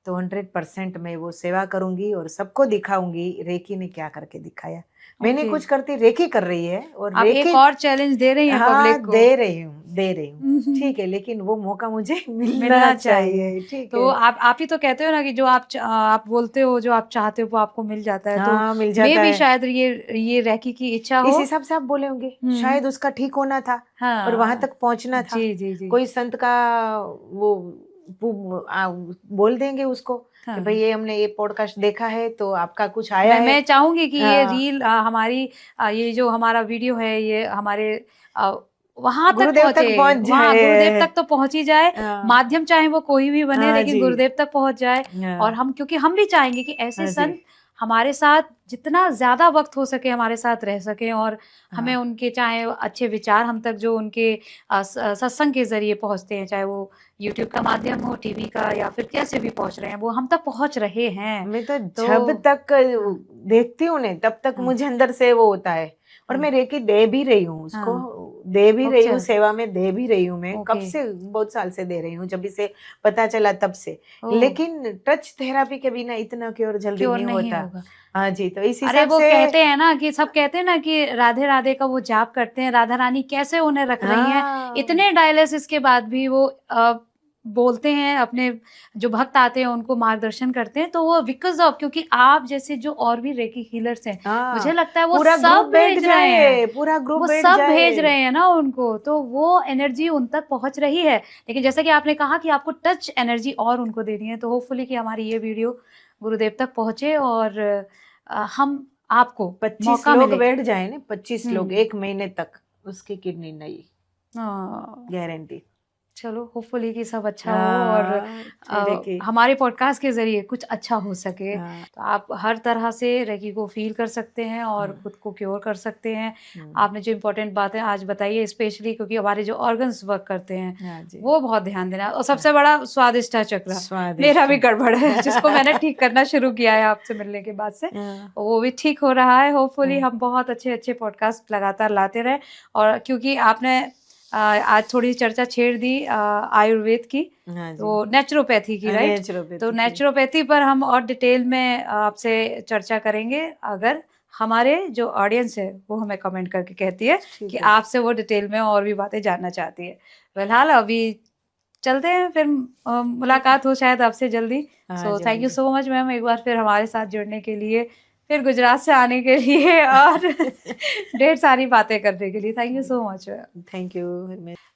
तो 100% मैं वो सेवा करूंगी और सबको दिखाऊंगी रेकी ने क्या करके दिखाया। मैंने ओके। कुछ करती, रेकी कर रही है, और आप एक रेकी, और चैलेंज दे रही हैं हाँ पब्लिक को। दे रही हूँ, दे रही हूँ। हम्म, ठीक है, लेकिन वो मौका मुझे मिलना मिलना चाहिए। चाहिए। ठीक तो है, आप ही तो कहते हो ना कि जो आप बोलते हो, जो आप चाहते हो वो आपको मिल जाता है। तो हाँ मिल मे जाता भी है। शायद ये रैकी की इच्छा इस हो। हिसाब से आप बोले होंगे, हुँ। शायद उसका ठीक होना था और वहां हाँ। तक पहुंचना था। जी, जी, जी। कोई संत का वो, बोल देंगे उसको कि भाई हाँ। ये हमने ये पॉडकास्ट देखा है तो आपका कुछ आया है। मैं चाहूँगी कि ये हाँ, रील हमारी ये जो हमारा वीडियो है, ये हमारे अ, वहाँ तक गुरुदेव तक पहुँचे, पहुंच वहाँ गुरुदेव जाए। तक तो पहुँच ही जाए। हाँ माध्यम चाहे वो कोई भी बने, हाँ लेकिन जी, गुरुदेव तक पहुँच जाए। और हाँ हम, क्योंकि हम भी चाहेंगे कि ऐसे हाँ जी, संत हमारे साथ जितना ज़्यादा वक़्त हो सके हमारे साथ रह सकें, और हमें हाँ उनके चाहे अच्छे विचार हम तक जो उनके सत्संग के ज़रिए पहुँचते हैं, चाहे वो यूट्यूब का माध्यम हो, टीवी का, या फिर कैसे भी पहुँच रहे हैं, वो हम तक पहुँच रहे हैं। मैं तो तो जब तक हाँ, देखती हूँ ने तब तक हाँ, मुझे अंदर से वो होता है। और हाँ, मैं रेकी दे भी रही हूँ उसको, हाँ। दे भी रही हूँ, अच्छा, सेवा में दे भी रही हूँ। मैं कब ओके। से, बहुत साल से दे रही हूँ, जब इसे पता चला तब से। ओह! लेकिन टच थेरापी के बिना इतना क्योर जल्दी क्योर नहीं नहीं होता। होगा। हाँ जी, तो इस अरे हिसाब वो से, कहते हैं ना कि सब कहते हैं ना कि राधे राधे का वो जाप करते हैं, राधा रानी कैसे उन्हें रख रही हैं। हाँ इतने डायलिसिस के बाद भी वो बोलते हैं, अपने जो भक्त आते हैं उनको मार्गदर्शन करते हैं, तो वो बिकॉज़ ऑफ, क्योंकि आप जैसे जो और भी रेकी हीलर्स हैं, मुझे हाँ, लगता है वो पूरा ग्रुप सब बैठ भेज रहे हैं। जाए, पूरा ग्रुप वो बैठ सब भेज जाए। रहे हैं ना उनको, तो वो एनर्जी उन तक पहुँच रही है। लेकिन जैसा कि आपने कहा कि आपको टच एनर्जी और उनको देनी है, तो होपफुली कि हमारी ये वीडियो गुरुदेव तक पहुँचे और हम आपको 25 मौका लोग मिले। बैठ जाए ना, 25 लोग हुँ। 1 महीने तक, उसकी किडनी नहीं, हाँ। गारंटी। चलो, होपफुली कि सब अच्छा हो, और हाँ, ठहरे की। हमारे पॉडकास्ट के ज़रिए कुछ अच्छा हो सके। हाँ, तो आप हर तरह से रेकी को फ़ील कर सकते हैं और हाँ, खुद को क्योर कर सकते हैं। हुँ, आपने जो इम्पोर्टेंट बातें आज बताई है, स्पेशली क्योंकि हमारे जो ऑर्गन्स वर्क करते हैं, हाँ जी, वो बहुत ध्यान देना, और हाँ, सबसे बड़ा स्वादिष्टा चक्र, मेरा स्वादिष्ट। भी गड़बड़ है जिसको मैंने ठीक करना शुरू किया है आपसे मिलने के बाद से। हाँ, वो भी ठीक हो रहा है। होपफुली हाँ, हम बहुत अच्छे-अच्छे पॉडकास्ट लगातार लाते रहें, और क्योंकि आपने आज थोड़ी चर्चा छेड़ दी आयुर्वेद की, हाँ जी, तो नेचुरोपैथी की, राइट? तो नेचुरोपैथी की। नेचुरोपैथी पर हम और डिटेल में आपसे चर्चा करेंगे, अगर हमारे जो ऑडियंस है वो हमें कमेंट करके कहती है कि ठीक है। आपसे वो डिटेल में और भी बातें जानना चाहती है। फिलहाल अभी चलते हैं, फिर ठीक है। मुलाकात हो शायद आपसे जल्दी। हाँ, सो थैंक यू जल्दी। सो मच मैम, एक बार फिर हमारे साथ जुड़ने के लिए। फिर गुजरात से आने के लिए और ढेर सारी बातें करने के लिए। Thank you so much. Thank you.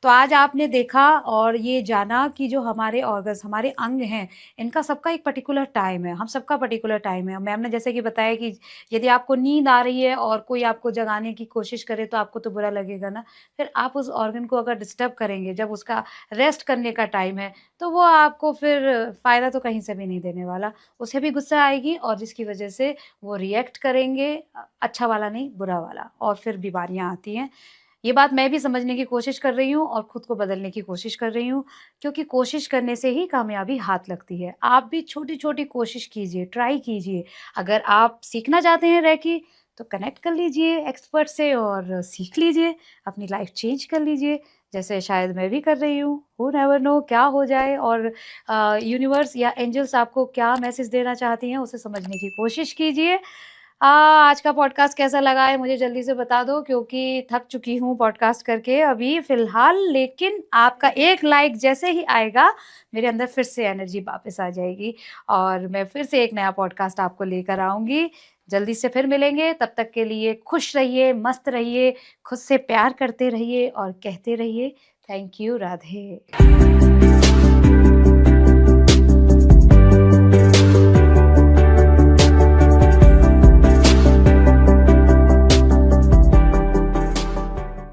तो आज आपने देखा और ये जाना कि जो हमारे ऑर्गन्स, हमारे अंग हैं, इनका सबका एक पर्टिकुलर टाइम है, हम सबका पर्टिकुलर टाइम है। मैम ने जैसे कि बताया कि यदि आपको नींद आ रही है और कोई आपको जगाने की कोशिश करे तो आपको तो बुरा लगेगा ना। फिर आप उस ऑर्गन को अगर डिस्टर्ब करेंगे, जब उसका रेस्ट करने का टाइम है, तो वो आपको फिर फ़ायदा तो कहीं से भी नहीं देने वाला। उसे भी गुस्सा आएगी और जिसकी वजह से वो रिएक्ट करेंगे अच्छा वाला नहीं, बुरा वाला, और फिर बीमारियाँ आती हैं। ये बात मैं भी समझने की कोशिश कर रही हूँ और खुद को बदलने की कोशिश कर रही हूँ, क्योंकि कोशिश करने से ही कामयाबी हाथ लगती है। आप भी छोटी-छोटी कोशिश कीजिए, ट्राई कीजिए। अगर आप सीखना चाहते हैं रेकी, तो कनेक्ट कर लीजिए एक्सपर्ट से और सीख लीजिए, अपनी लाइफ चेंज कर लीजिए, जैसे शायद मैं भी कर रही हूँ। हू नेवर नो क्या हो जाए, और यूनिवर्स या एंजल्स आपको क्या मैसेज देना चाहती हैं, उसे समझने की कोशिश कीजिए। आज का पॉडकास्ट कैसा लगा है मुझे जल्दी से बता दो, क्योंकि थक चुकी हूँ पॉडकास्ट करके अभी फ़िलहाल। लेकिन आपका एक लाइक जैसे ही आएगा, मेरे अंदर फिर से एनर्जी वापस आ जाएगी और मैं फिर से एक नया पॉडकास्ट आपको लेकर आऊँगी। जल्दी से फिर मिलेंगे, तब तक के लिए खुश रहिए, मस्त रहिए, खुद से प्यार करते रहिए और कहते रहिए थैंक यू, राधे।